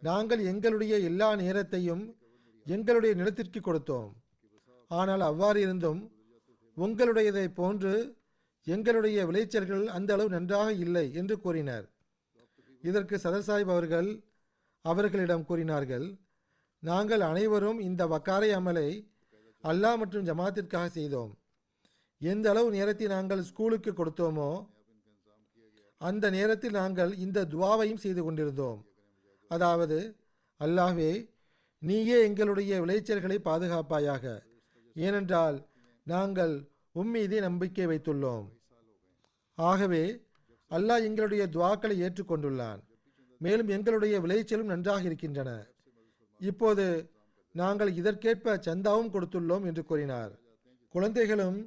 நாங்கள் எங்களுடைய எல்லா நேரத்தையும் எங்களுடைய நிலத்திற்கு கொடுத்தோம். ஆனால் அவ்வாறு இருந்தும் உங்களுடையதை போன்று எங்களுடைய விளைச்சல்கள் அந்த அளவு நன்றாக இல்லை என்று கூறினர். இதற்கு சதர் சாஹிப் அவர்களிடம் கூறினார்கள், நாங்கள் அனைவரும் இந்த வக்காரை அமலை அல்லாஹ் மற்றும் ஜமாத்திற்காக செய்தோம். எந்த அளவு நேரத்தை நாங்கள் ஸ்கூலுக்கு கொடுத்தோமோ அந்த நேரத்தில் நாங்கள் இந்த துவாவையும் செய்து கொண்டிருந்தோம். அதாவது, அல்லாஹ்வே, நீயே எங்களுடைய விளைச்சல்களை பாதுகாப்பாயாக, ஏனென்றால் நாங்கள் உம்மீதே நம்பிக்கை வைத்துள்ளோம். ஆகவே அல்லாஹ் எங்களுடைய துவாக்களை ஏற்றுக்கொண்டுள்ளான். மேலும் எங்களுடைய விளைச்சலும் நன்றாக இருக்கின்றன. இப்போது நாங்கள் இதற்கேற்ப சந்தாவும் கொடுத்துள்ளோம் என்று கூறினார். குழந்தைகளும்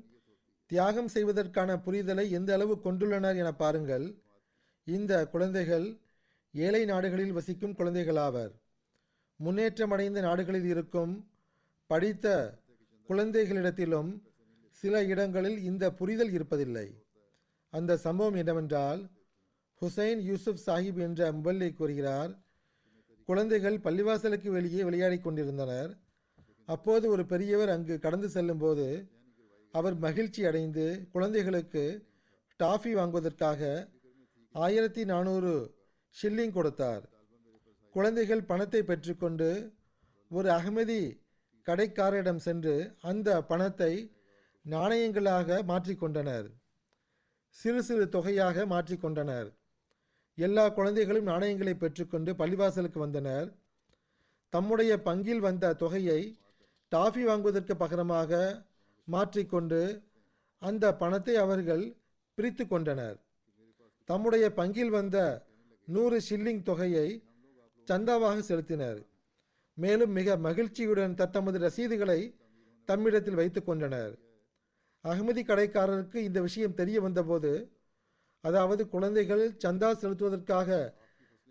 தியாகம் செய்வதற்கான புரிதலை எந்த அளவு கொண்டுள்ளனர் என பாருங்கள். இந்த குழந்தைகள் ஏழை நாடுகளில் வசிக்கும் குழந்தைகளாவர். முன்னேற்றமடைந்த நாடுகளில் இருக்கும் படித்த குழந்தைகளிடத்திலும் சில இடங்களில் இந்த புரிதல் இருப்பதில்லை. அந்த சம்பவம் என்னவென்றால், ஹுசைன் யூசுப் சாஹிப் என்ற முபல்லை கூறுகிறார், குழந்தைகள் பள்ளிவாசலுக்கு வெளியே விளையாடி கொண்டிருந்தனர். அப்போது ஒரு பெரியவர் அங்கு கடந்து செல்லும் போது அவர் மகிழ்ச்சி அடைந்து குழந்தைகளுக்கு டாஃபி வாங்குவதற்காக 1400 ஷில்லிங் கொடுத்தார். குழந்தைகள் பணத்தை பெற்றுக்கொண்டு ஒரு அகமதி கடைக்காரரிடம் சென்று அந்த பணத்தை நாணயங்களாக மாற்றிக்கொண்டனர். சிறு சிறு தொகையாக மாற்றிக்கொண்டனர். எல்லா குழந்தைகளும் நாணயங்களை பெற்றுக்கொண்டு பள்ளிவாசலுக்கு வந்தனர். தம்முடைய பங்கில் வந்த தொகையை டாஃபி வாங்குவதற்கு பகரமாக மாற்றிக்கொண்டு அந்த பணத்தை அவர்கள் பிரித்து கொண்டனர். தம்முடைய பங்கில் வந்த 100 ஷில்லிங் தொகையை சந்தாவாக செலுத்தினர். மேலும் மிக மகிழ்ச்சியுடன் தத்தமது ரசீதுகளை தம்மிடத்தில் வைத்து கொண்டனர். அகமதி கடைக்காரருக்கு இந்த விஷயம் தெரிய வந்தபோது, அதாவது குழந்தைகள் சந்தா செலுத்துவதற்காக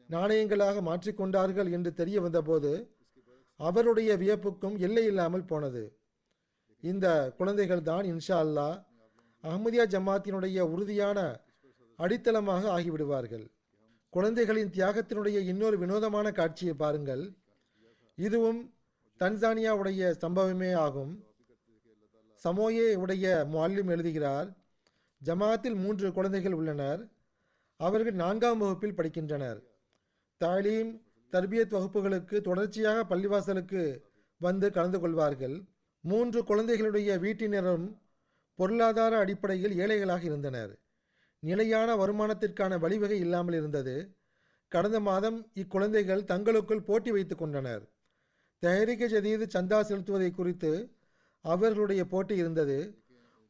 நாணயங்களாக மாற்றிக்கொண்டார்கள் என்று தெரிய வந்தபோது அவருடைய வியப்புக்கும் எல்லை இல்லாமல் போனது. இந்த குழந்தைகள் தான் இன்ஷா அல்லாஹ் அஹ்மதியா ஜமாத்தினுடைய உறுதியான அடித்தளமாக ஆகிவிடுவார்கள். குழந்தைகளின் தியாகத்தினுடைய இன்னொரு வினோதமான காட்சியை பாருங்கள். இதுவும் தன்சானியாவுடைய சம்பவமே ஆகும். சமோயே உடைய முஅல்லிம் எழுதுகிறார், ஜமாத்தில் 3 குழந்தைகள் உள்ளனர். அவர்கள் 4ஆம் வகுப்பில் படிக்கின்றனர். தாலீம் தர்பியத் வகுப்புகளுக்கு தொடர்ச்சியாக பள்ளிவாசலுக்கு வந்து கலந்து கொள்வார்கள். 3 குழந்தைகளுடைய வீட்டினரும் பொருளாதார அடிப்படையில் ஏழைகளாக இருந்தனர். நிலையான வருமானத்திற்கான வழிவகை இல்லாமல் இருந்தது. கடந்த மாதம் இக்குழந்தைகள் தங்களுக்குள் போட்டி வைத்துக் கொண்டனர். தெஹ்ரீக் ஜதீத் சந்தா செலுத்துவதை குறித்து அவர்களுடைய போட்டி இருந்தது.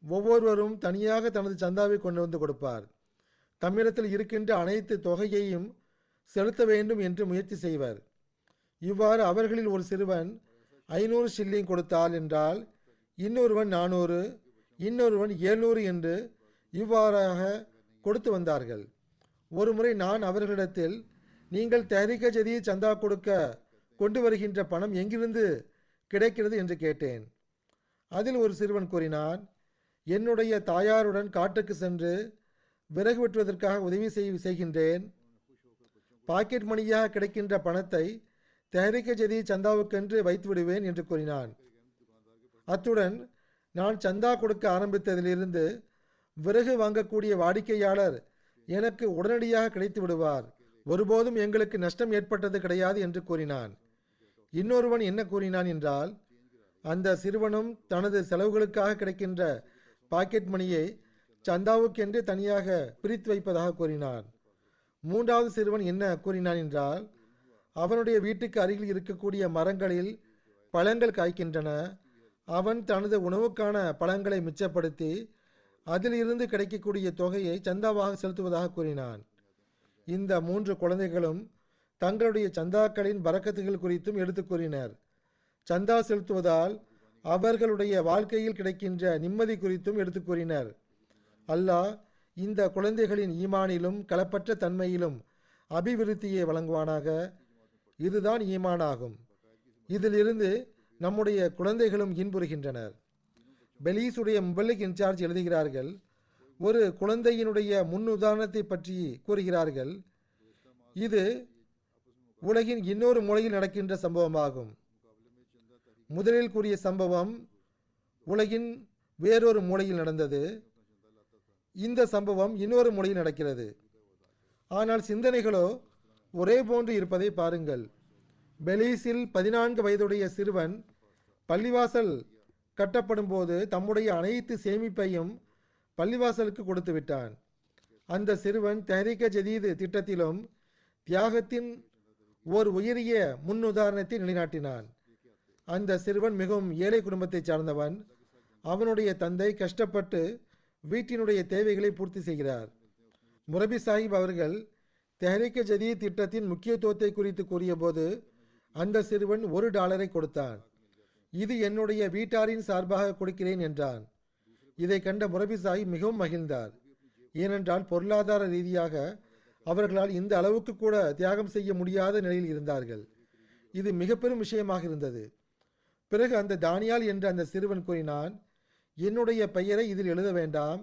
ஒவ்வொருவரும் தனியாக தனது சந்தாவை கொண்டு வந்து கொடுப்பார். தம்மிடத்தில் இருக்கின்ற அனைத்து தொகையையும் செலுத்த வேண்டும் என்று முயற்சி செய்வர். இவ்வாறு அவர்களில் ஒரு சிறுவன் 500 ஷில்லிங் கொடுத்தால் என்றால் இன்னொருவன் 400, இன்னொருவன் 700 என்று இவ்வாறாக கொடுத்து வந்தார்கள். ஒரு முறை நான் அவர்களிடத்தில், நீங்கள் தெஹ்ரீக் ஜதீத் சந்தா கொடுக்க கொண்டு வருகின்ற பணம் எங்கிருந்து கிடைக்கிறது என்று கேட்டேன். அதில் ஒரு சிறுவன் கூறினான், என்னுடைய தாயாருடன் காட்டுக்கு சென்று விறகு வெட்டுவதற்காக உதவி செய்கின்றேன். பாக்கெட் மணியாக கிடைக்கின்ற பணத்தை தெஹ்ரீக் ஜதீத் சந்தாவுக்கென்று வைத்து விடுவேன் என்று கூறினான். அத்துடன் நான் சந்தா கொடுக்க ஆரம்பித்ததிலிருந்து விறகு வாங்கக்கூடிய வாடிக்கையாளர் எனக்கு உடனடியாக கிடைத்து விடுவார். ஒருபோதும் எங்களுக்கு நஷ்டம் ஏற்பட்டது கிடையாது என்று கூறினான். இன்னொருவன் என்ன கூறினான் என்றால், அந்த சிறுவனும் தனது செலவுகளுக்காக கிடைக்கின்ற பாக்கெட் மணியை சந்தாவுக்கென்று தனியாக பிரித்து வைப்பதாக கூறினான். 3வது சிறுவன் என்ன கூறினான் என்றால், அவனுடைய வீட்டுக்கு அருகில் இருக்கக்கூடிய மரங்களில் பழங்கள் காய்க்கின்றன. அவன் தனது உணவுக்கான பழங்களை மிச்சப்படுத்தி அதில் இருந்து கிடைக்கக்கூடிய தொகையை சந்தாவாக செலுத்துவதாக கூறினான். இந்த 3 குழந்தைகளும் தங்களுடைய சந்தாக்களின் பரக்கத்துகள் குறித்தும் எடுத்து கூறினர். சந்தா செலுத்துவதால் அவர்களுடைய வாழ்க்கையில் கிடைக்கின்ற நிம்மதி குறித்தும் எடுத்து கூறினர். அல்லாஹ் இந்த குழந்தைகளின் ஈமானிலும் களப்பற்ற தன்மையிலும் அபிவிருத்தியை வழங்குவானாக. இதுதான் ஈமானாகும். இதிலிருந்து நம்முடைய குழந்தைகளும் இன்புறுகின்றனர். பெலீஸுடைய முபல்லிக் இன்சார்ஜ் எழுதுகிறார்கள், ஒரு குழந்தையினுடைய முன் உதாரணத்தை பற்றி கூறுகிறார்கள். இது உலகின் இன்னொரு மூலையில் நடக்கின்ற சம்பவமாகும். முதலில் கூறிய சம்பவம் உலகின் வேறொரு மூலையில் நடந்தது. இந்த சம்பவம் இன்னொரு மூலையில் நடக்கிறது. ஆனால் சிந்தனைகளோ ஒரே போன்று இருப்பதை பாருங்கள். பெலீஸில் 14 வயதுடைய சிறுவன் பள்ளிவாசல் கட்டப்படும் போது தம்முடைய அனைத்து சேமிப்பையும் பள்ளிவாசலுக்கு கொடுத்து விட்டான். அந்த சிறுவன் தெஹ்ரீக் ஜதீத் திட்டத்திலும் தியாகத்தின் ஓர் உயரிய முன்னுதாரணத்தை நிலைநாட்டினான். அந்த சிறுவன் மிகவும் ஏழை குடும்பத்தை சார்ந்தவன். அவனுடைய தந்தை கஷ்டப்பட்டு வீட்டினுடைய தேவைகளை பூர்த்தி செய்கிறார். முரபி சாஹிப் அவர்கள் தெஹ்ரீக் ஜதீத் திட்டத்தின் முக்கியத்துவத்தை குறித்து கூறிய போது அந்த சிறுவன் $1 கொடுத்தான். இது என்னுடைய வீட்டாரின் சார்பாக கொடுக்கிறேன் என்றான். இதை கண்ட முரபி சாஹிப் மிகவும் மகிழ்ந்தார். ஏனென்றால் பொருளாதார ரீதியாக அவர்களால் இந்த அளவுக்கு கூட தியாகம் செய்ய முடியாத நிலையில் இருந்தார்கள். இது மிக பெரும் விஷயமாக இருந்தது. பிறகு அந்த தானியால் என்ற அந்த சிறுவன் கூறினான், என்னுடைய பெயரை இதில் எழுத வேண்டாம்,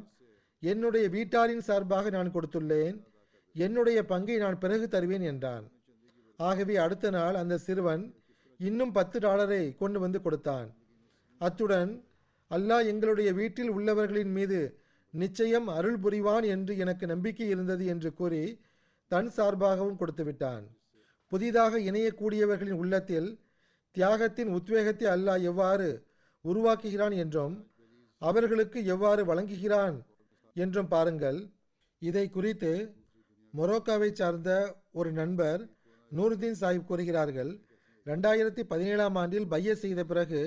என்னுடைய வீட்டாரின் சார்பாக நான் கொடுத்துள்ளேன், என்னுடைய பங்கை நான் பிறகு தருவேன் என்றான். ஆகவே அடுத்த நாள் அந்த சிறுவன் இன்னும் $10 கொண்டு வந்து கொடுத்தான். அத்துடன் அல்லாஹ் எங்களுடைய வீட்டில் உள்ளவர்களின் மீது நிச்சயம் அருள் புரிவான் என்று எனக்கு நம்பிக்கை இருந்தது என்று கூறி தன் சார்பாகவும் கொடுத்து விட்டான். புதிதாக இணையக்கூடியவர்களின் உள்ளத்தில் தியாகத்தின் உத்வேகத்தை அல்லாஹ் எவ்வாறு உருவாக்குகிறான் என்றும் அவர்களுக்கு எவ்வாறு வழங்குகிறான் என்றும் பாருங்கள். இதை குறித்து மொரோக்காவை சார்ந்த ஒரு நண்பர் நூருதீன் சாஹிப் கூறுகிறார்கள், 2017ஆம் ஆண்டில் பைய செய்த பிறகு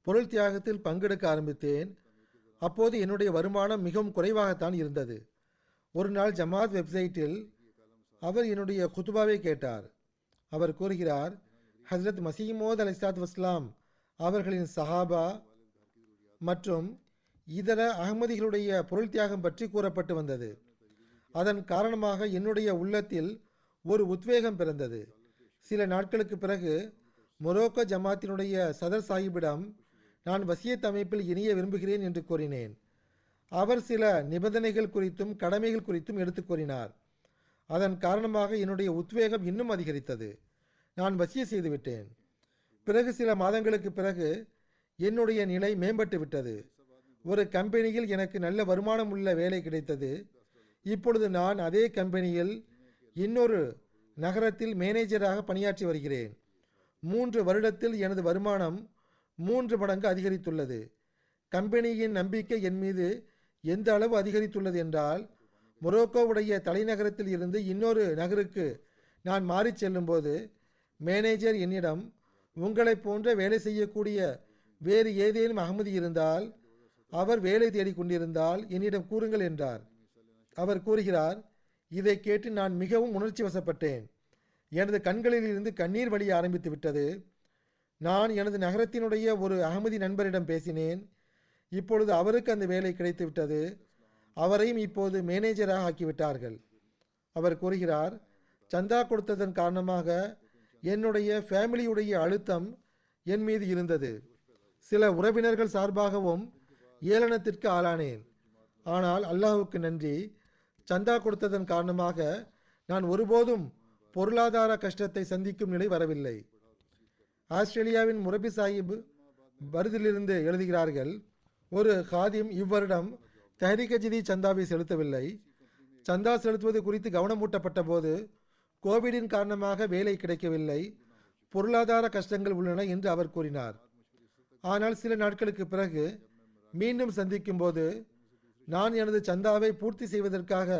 பொருள் தியாகத்தில் பங்கெடுக்க ஆரம்பித்தேன். அப்போது என்னுடைய வருமானம் மிகவும் குறைவாகத்தான் இருந்தது. ஒரு நாள் ஜமாத் வெப்சைட்டில் அவர் என்னுடைய குத்துபாவை கேட்டார். அவர் கூறுகிறார், ஹஸ்ரத் மசீமோத் அலைஹிஸ்ஸலாத்து வஸ்ஸலாம் அவர்களின் சஹாபா மற்றும் இதர அகமதிகளுடைய பொருள் தியாகம் பற்றி கூறப்பட்டு வந்தது. அதன் காரணமாக என்னுடைய உள்ளத்தில் ஒரு உத்வேகம் பிறந்தது. சில நாட்களுக்கு பிறகு மொரோக்கோ ஜமாத்தினுடைய சதர் சாஹிப்பிடம் நான் வசியத் அமைப்பில் இணைய விரும்புகிறேன் என்று கூறினேன். அவர் சில நிபந்தனைகள் குறித்தும் கடமைகள் குறித்தும் எடுத்து கூறினார். அதன் காரணமாக என்னுடைய உத்வேகம் இன்னும் அதிகரித்தது. நான் வசிய செய்துவிட்டேன். பிறகு சில மாதங்களுக்கு பிறகு என்னுடைய நிலை மேம்பட்டு விட்டது. ஒரு கம்பெனியில் எனக்கு நல்ல வருமானம் உள்ள வேலை கிடைத்தது. இப்பொழுது நான் அதே கம்பெனியில் இன்னொரு நகரத்தில் மேனேஜராக பணியாற்றி வருகிறேன். 3 வருடத்தில் எனது வருமானம் 3 மடங்கு அதிகரித்துள்ளது. கம்பெனியின் நம்பிக்கை என் மீது எந்த அளவு அதிகரித்துள்ளது என்றால், மொரோக்கோவுடைய தலைநகரத்தில் இருந்து இன்னொரு நகருக்கு நான் மாறி செல்லும்போது மேனேஜர் என்னிடம், உங்களைப் போன்ற வேலை செய்யக்கூடிய வேறு ஏதேனும் அகமதி இருந்தால், அவர் வேலை தேடிக்கொண்டிருந்தால் என்னிடம் கூறுங்கள் என்றார். அவர் கூறுகிறார், இதை கேட்டு நான் மிகவும் உணர்ச்சி வசப்பட்டேன். எனது கண்களில் இருந்து கண்ணீர் வழிய ஆரம்பித்து விட்டது. நான் எனது நகரத்தினுடைய ஒரு அகமதி நண்பரிடம் பேசினேன். இப்பொழுது அவருக்கு அந்த வேலை கிடைத்து விட்டது. அவரையும் இப்போது மேனேஜராக ஆக்கிவிட்டார்கள். அவர் கூறுகிறார், சந்தா கொடுத்ததன் காரணமாக என்னுடைய ஃபேமிலியுடைய அழுத்தம் என் மீது இருந்தது. சில உறவினர்கள் சார்பாகவும் ஏளனத்திற்கு ஆளானேன். ஆனால் அல்லாஹுக்கு நன்றி, சந்தா கொடுத்ததன் காரணமாக நான் ஒருபோதும் பொருளாதார கஷ்டத்தை சந்திக்கும் நிலை வரவில்லை. ஆஸ்திரேலியாவின் முரபி சாஹிப் பர்திலிருந்து எழுதுகிறார்கள், ஒரு காதிம் இவ்வருடம் தஹ்ரீக் ஜதீத் சந்தாவை செலுத்தவில்லை. சந்தா செலுத்துவது குறித்து கவனமூட்டப்பட்ட போது கோவிடின் காரணமாக வேலை கிடைக்கவில்லை, பொருளாதார கஷ்டங்கள் உள்ளன என்று அவர் கூறினார். ஆனால் சில நாட்களுக்கு பிறகு மீண்டும் சந்திக்கும் போது நான் எனது சந்தாவை பூர்த்தி செய்வதற்காக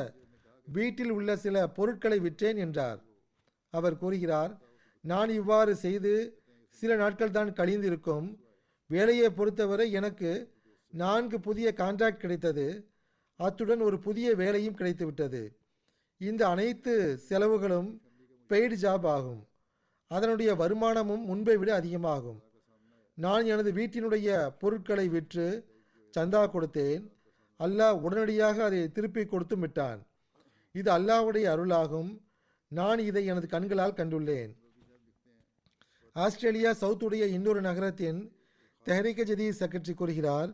வீட்டில் உள்ள சில பொருட்களை விற்றேன் என்றார். அவர் கூறுகிறார், நான் இவ்வாறு செய்து சில நாட்கள் தான் கழிந்திருக்கும். வேலையை பொறுத்தவரை எனக்கு 4 புதிய கான்ட்ராக்ட் கிடைத்தது. அத்துடன் ஒரு புதிய வேலையும் கிடைத்துவிட்டது. இந்த அனைத்து செலவுகளும் பெய்டு ஜாப் ஆகும். அதனுடைய வருமானமும் முன்பை விட அதிகமாகும். நான் எனது வீட்டினுடைய பொருட்களை விற்று சந்தா கொடுத்தேன். அல்லாஹ் உடனடியாக அதை திருப்பி கொடுத்து விட்டான். இது அல்லாஹ்வுடைய அருளாகும். நான் இதை எனது கண்களால் கண்டுள்ளேன். ஆஸ்திரேலியா சவுத்துடைய இன்னொரு நகரத்தின் தஹ்ரீக் ஜதீத் செக்ரட்டரி கூறுகிறார்,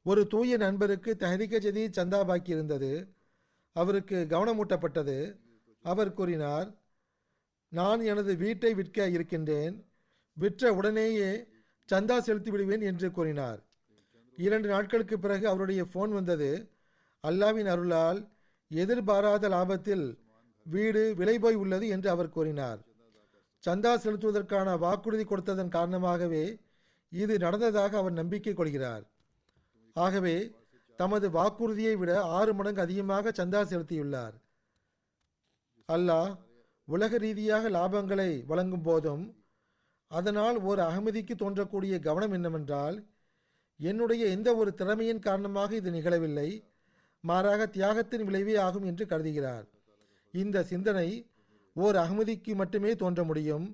ஒரு தூய நண்பருக்கு தஹ்ரீக் ஜதீத் சந்தா பாக்கி இருந்தது. அவருக்கு கவனமூட்டப்பட்டது. அவர் கூறினார், நான் எனது வீட்டை விற்க இருக்கின்றேன், விற்ற உடனேயே சந்தா செலுத்தி விடுவேன் என்று கூறினார். 2 நாட்களுக்கு பிறகு அவருடைய ஃபோன் வந்தது. அல்லாவின் அருளால் எதிர்பாராத லாபத்தில் வீடு விலை போய் உள்ளது என்று அவர் கூறினார். சந்தா செலுத்துவதற்கான வாக்குறுதி கொடுத்ததன் காரணமாகவே இது நடந்ததாக அவர் நம்பிக்கை கொள்கிறார். ஆகவே தமது வாக்குறுதியை விட 6 மடங்கு அதிகமாக சந்தா செலுத்தியுள்ளார். அல்லாஹ் உலக ரீதியாக லாபங்களை வழங்கும் போதும் அதனால் ஒரு அகமதிக்கு தோன்றக்கூடிய கவனம் என்னவென்றால், என்னுடைய எந்த ஒரு திறமையின் காரணமாக இது நிகழவில்லை, மாறாக தியாகத்தின் விளைவே ஆகும் என்று கருதுகிறார். இந்த சிந்தனை ஓர் அகமதிக்கு மட்டுமே தோன்ற முடியும்,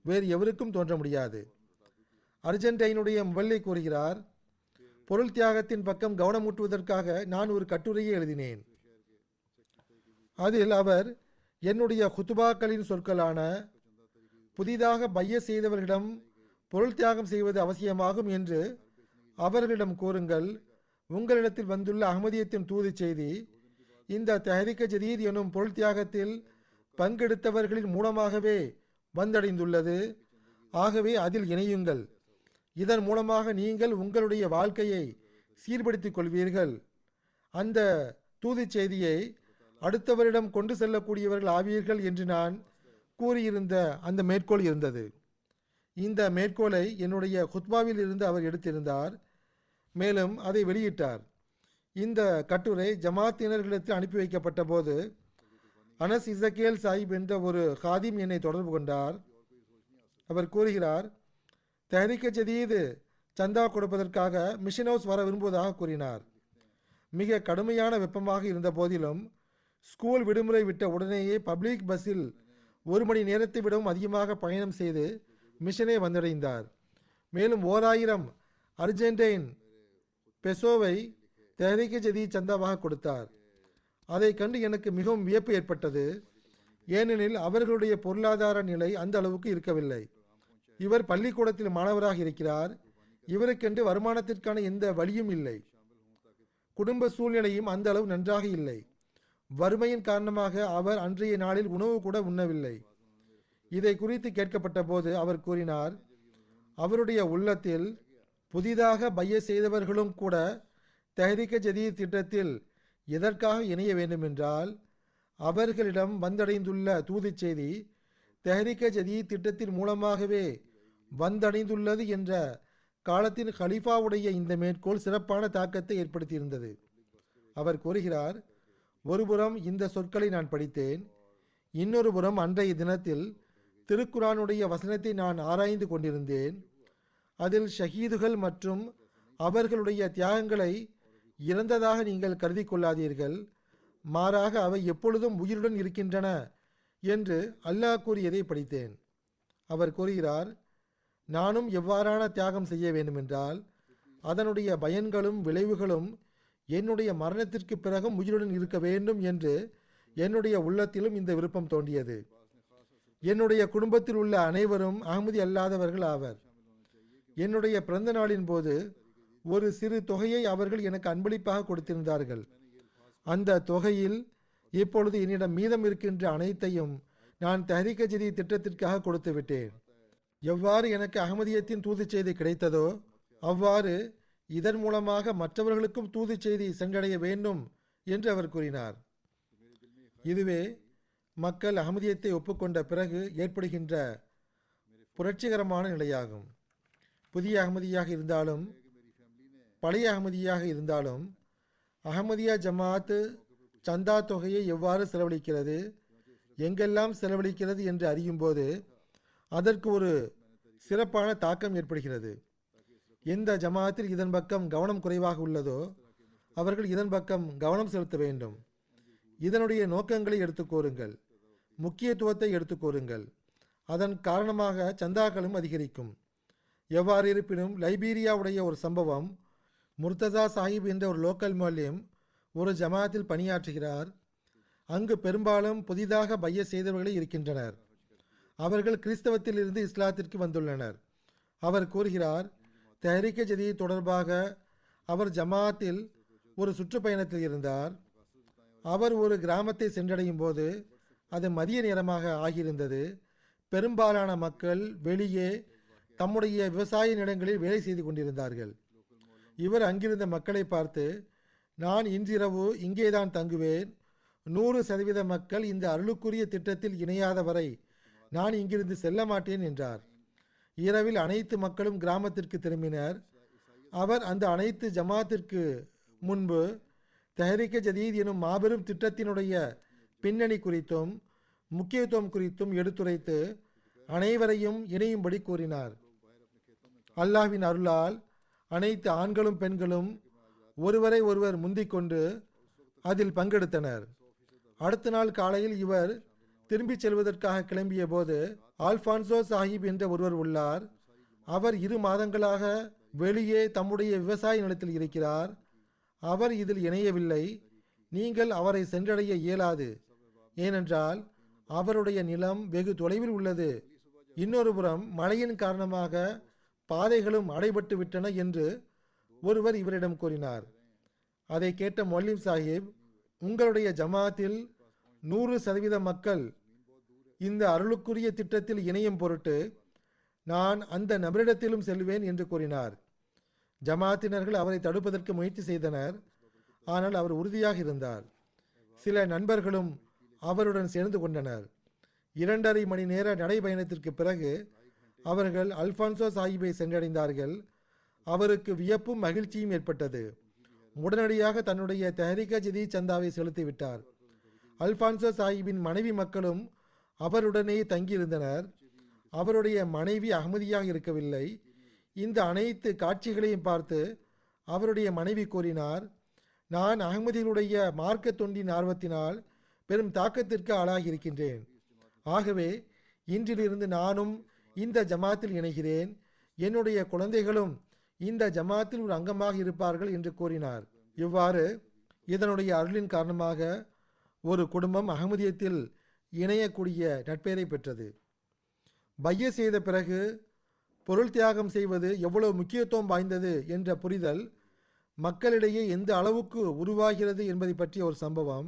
வேறு எவருக்கும் தோன்ற முடியாது. அர்ஜென்டைனுடைய முபல்லி கூறுகிறார், பொருள் தியாகத்தின் பக்கம் கவனமூட்டுவதற்காக நான் ஒரு கட்டுரையை எழுதினேன். அதில் அவர் என்னுடைய குத்துபாக்களின் சொற்களான, புதிதாக பைய செய்தவர்களிடம் பொருள் தியாகம் செய்வது அவசியமாகும் என்று அவர்களிடம் கூறுங்கள். உங்களிடத்தில் வந்துள்ள அகமதியத்தின் தூது செய்தி இந்த தஹ்ரீக் ஜதீத் எனும் பொருள் தியாகத்தில் பங்கெடுத்தவர்களின் மூலமாகவே வந்தடைந்துள்ளது. ஆகவே அதில் இணையுங்கள். இதன் மூலமாக நீங்கள் உங்களுடைய வாழ்க்கையை சீர்படுத்திக் கொள்வீர்கள். அந்த தூது செய்தியை அடுத்தவரிடம் கொண்டு செல்லக்கூடியவர்கள் ஆவீர்கள் என்று நான் கூறியிருந்த அந்த மேற்கோள் இருந்தது. இந்த மேற்கோளை என்னுடைய குத்பாவில் இருந்து அவர் எடுத்திருந்தார். மேலும் அதை வெளியிட்டார். இந்த கட்டுரை ஜமாத்தினர்களிடத்தில் அனுப்பி வைக்கப்பட்ட போது அனஸ் இசக்கேல் சாஹிப் என்ற ஒரு காதிம் என்னை தொடர்பு கொண்டார். அவர் கூறுகிறார், தஹ்ரீக் ஜதீத் சந்தா கொடுப்பதற்காக மிஷன் ஹவுஸ் வர விரும்புவதாக கூறினார். மிக கடுமையான வெப்பமாக இருந்த போதிலும் ஸ்கூல் விடுமுறை விட்ட உடனேயே பப்ளிக் பஸ்ஸில் 1 மணி நேரத்தை விடவும் அதிகமாக பயணம் செய்து மிஷனை வந்தடைந்தார். மேலும் 1000 அர்ஜென்டைன் பெசோவை தெஹ்ரீக் ஜதீத் சந்தாவாக கொடுத்தார். அதை கண்டு எனக்கு மிகவும் வியப்பு ஏற்பட்டது. ஏனெனில் அவர்களுடைய பொருளாதார நிலை அந்த அளவுக்கு இருக்கவில்லை. இவர் பள்ளிக்கூடத்தில் மாணவராக இருக்கிறார். இவருக்கென்று வருமானத்திற்கான எந்த வழியும் இல்லை. குடும்ப சூழ்நிலையும் அந்த அளவு நன்றாக இல்லை. வறுமையின் காரணமாக அவர் அன்றைய நாளில் உணவு கூட உண்ணவில்லை. இதை குறித்து கேட்கப்பட்ட போது அவர் கூறினார், அவருடைய உள்ளத்தில் புதிதாக பைய செய்தவர்களும் கூட தெஹ்ரீக் ஜதீத் திட்டத்தில் எதற்காக இணைய வேண்டுமென்றால் அவர்களிடம் வந்தடைந்துள்ள தூது செய்தி தெஹ்ரீக் ஜதீத் திட்டத்தின் மூலமாகவே வந்தடைந்துள்ளது என்ற காலத்தின் ஹலீஃபாவுடைய இந்த மேற்கோள் சிறப்பான தாக்கத்தை ஏற்படுத்தியிருந்தது. அவர் கூறுகிறார், ஒருபுறம் இந்த சொற்களை நான் படித்தேன், இன்னொரு புறம் அன்றைய தினத்தில் திருக்குரானுடைய வசனத்தை நான் ஆராய்ந்து கொண்டிருந்தேன். அதில் ஷஹீதுகள் மற்றும் அவர்களுடைய தியாகங்களை இறந்ததாக நீங்கள் கருதி கொள்ளாதீர்கள், மாறாக அவை எப்பொழுதும் உயிருடன் இருக்கின்றன என்று அல்லாஹ் கூறியதை படித்தேன். அவர் கூறுகிறார், நானும் எவ்வாறான தியாகம் செய்ய வேண்டுமென்றால் அதனுடைய பயன்களும் விளைவுகளும் என்னுடைய மரணத்திற்கு பிறகும் உயிருடன் இருக்க வேண்டும் என்று என்னுடைய உள்ளத்திலும் இந்த விருப்பம் தோன்றியது. என்னுடைய குடும்பத்தில் உள்ள அனைவரும் அஹ்மதி அல்லாதவர்கள் ஆவர். என்னுடைய பிறந்த நாளின் போது ஒரு சிறு தொகையை அவர்கள் எனக்கு அன்பளிப்பாக கொடுத்திருந்தார்கள். அந்த தொகையில் இப்பொழுது என்னிடம் மீதம் இருக்கின்ற அனைத்தையும் நான் தெஹ்ரீக் ஜதீத் திட்டத்திற்காக கொடுத்து விட்டேன். எவ்வாறு எனக்கு அஹ்மதியத்தின் தூது செய்தி கிடைத்ததோ அவ்வாறு இதன் மூலமாக மற்றவர்களுக்கும் தூது செய்தி சென்றடைய வேண்டும் என்று அவர் கூறினார். இதுவே மக்கள் அஹ்மதியத்தை ஒப்புக்கொண்ட பிறகு ஏற்படுகின்ற புரட்சிகரமான நிலையாகும். புதிய அஹ்மதியாக இருந்தாலும் பழைய அஹ்மதியாக இருந்தாலும் அஹ்மதியா ஜமாத் சந்தா தொகையை எவ்வாறு செலவழிக்கிறது, எங்கெல்லாம் செலவழிக்கிறது என்று அறியும் போது அதற்கு ஒரு சிறப்பான தாக்கம் ஏற்படுகிறது. எந்த ஜமாத்தில் இதன் பக்கம் கவனம் குறைவாக உள்ளதோ அவர்கள் இதன் பக்கம் கவனம் செலுத்த வேண்டும். இதனுடைய நோக்கங்களை எடுத்துக் கூறுங்கள், முக்கியத்துவத்தை எடுத்துக் கூறுங்கள். அதன் காரணமாக சந்தாக்களும் அதிகரிக்கும். எவ்வாறு இருப்பினும் லைபீரியாவுடைய ஒரு சம்பவம், முர்தசா சாஹிப் என்ற ஒரு லோக்கல் மௌலிம் ஒரு ஜமாத்தில் பணியாற்றுகிறார். அங்கு பெரும்பாலும் புதிதாக பைய செய்தவர்களே இருக்கின்றனர். அவர்கள் கிறிஸ்தவத்தில் இருந்து இஸ்லாத்திற்கு வந்துள்ளனர். அவர் கூறுகிறார், தெஹ்ரீக் ஜதீத் தொடர்பாக அவர் ஜமாத்தில் ஒரு சுற்றுப்பயணத்தில் இருந்தார். அவர் ஒரு கிராமத்தை சென்றடையும் போது அது மதிய நேரமாக ஆகியிருந்தது. பெரும்பாலான மக்கள் வெளியே தம்முடைய விவசாய நிலங்களில் வேலை செய்து கொண்டிருந்தார்கள். இவர் அங்கிருந்த மக்களை பார்த்து, நான் இன்றிரவு இங்கேதான் தங்குவேன். 100% மக்கள் இந்த அருளுக்குரிய திட்டத்தில் இணையாத வரை நான் இங்கிருந்து செல்ல மாட்டேன் என்றார். இரவில் அனைத்து மக்களும் கிராமத்திற்கு திரும்பினர். அவர் அந்த அனைத்து ஜமாத்திற்கு முன்பு தெஹ்ரீக் ஜதீத் எனும் மாபெரும் திட்டத்தினுடைய பின்னணி குறித்தும் முக்கியத்துவம் குறித்தும் எடுத்துரைத்து அனைவரையும் இணையும்படி கூறினார். அல்லாஹ்வின் அருளால் அனைத்து ஆண்களும் பெண்களும் ஒருவரை ஒருவர் முந்திக்கொண்டு அதில் பங்கெடுத்தனர். அடுத்த நாள் காலையில் இவர் திரும்பி செல்வதற்காக கிளம்பிய போது ஆல்பான்சோ சாஹிப் என்ற ஒருவர் உள்ளார். அவர் 2 மாதங்களாக வெளியே தம்முடைய விவசாய நிலத்தில் இருக்கிறார். அவர் இதில் இணையவில்லை. நீங்கள் அவரை சென்றடைய இயலாது, ஏனென்றால் அவருடைய நிலம் வெகு தொலைவில் உள்ளது. இன்னொரு புறம் மழையின் காரணமாக பாதைகளும் அடைபட்டு விட்டன என்று ஒருவர் இவரிடம் கூறினார். அதை கேட்ட மொல்லிம் சாஹிப், உங்களுடைய ஜமாத்தில் 100% மக்கள் இந்த அருளுக்குரிய திட்டத்தில் இணையும் பொருட்டு நான் அந்த நபரிடத்திலும் செல்வேன் என்று கூறினார். ஜமாத்தினர்கள் அவரை தடுப்பதற்கு முயற்சி செய்தனர். ஆனால் அவர் உறுதியாக இருந்தார். சில நண்பர்களும் அவருடன் சேர்ந்து கொண்டனர். 2.5 மணி நேர நடைபயணத்திற்கு பிறகு அவர்கள் அல்பான்சோ சாஹிப்பை சென்றடைந்தார்கள். அவருக்கு வியப்பும் மகிழ்ச்சியும் ஏற்பட்டது. உடனடியாக தன்னுடைய தெஹ்ரீக் ஜதீத் சந்தாவை செலுத்திவிட்டார். அல்பான்சோ சாஹிப்பின் மனைவி மக்களும் அவருடனே தங்கியிருந்தனர். அவருடைய மனைவி அஹ்மதியாக இருக்கவில்லை. இந்த அனைத்து காட்சிகளையும் பார்த்து அவருடைய மனைவி கூறினார், நான் அகமதிகளுடைய மார்க்க தொண்டின் ஆர்வத்தினால் பெரும் தாக்கத்திற்கு ஆளாகியிருக்கின்றேன். ஆகவே இன்றிலிருந்து நானும் இந்த ஜமாத்தில் இணைகிறேன். என்னுடைய குழந்தைகளும் இந்த ஜமாத்தில் ஒரு அங்கமாக இருப்பார்கள் என்று கூறினார். இவ்வாறு இதனுடைய அருளின் காரணமாக ஒரு குடும்பம் அகமதியத்தில் இணையக்கூடிய நட்பெயரை பெற்றது. பைய செய்த பிறகு பொருள் தியாகம் செய்வது எவ்வளவு முக்கியத்துவம் வாய்ந்தது என்ற புரிதல் மக்களிடையே எந்த அளவுக்கு உருவாகிறது என்பதை பற்றிய ஒரு சம்பவம்.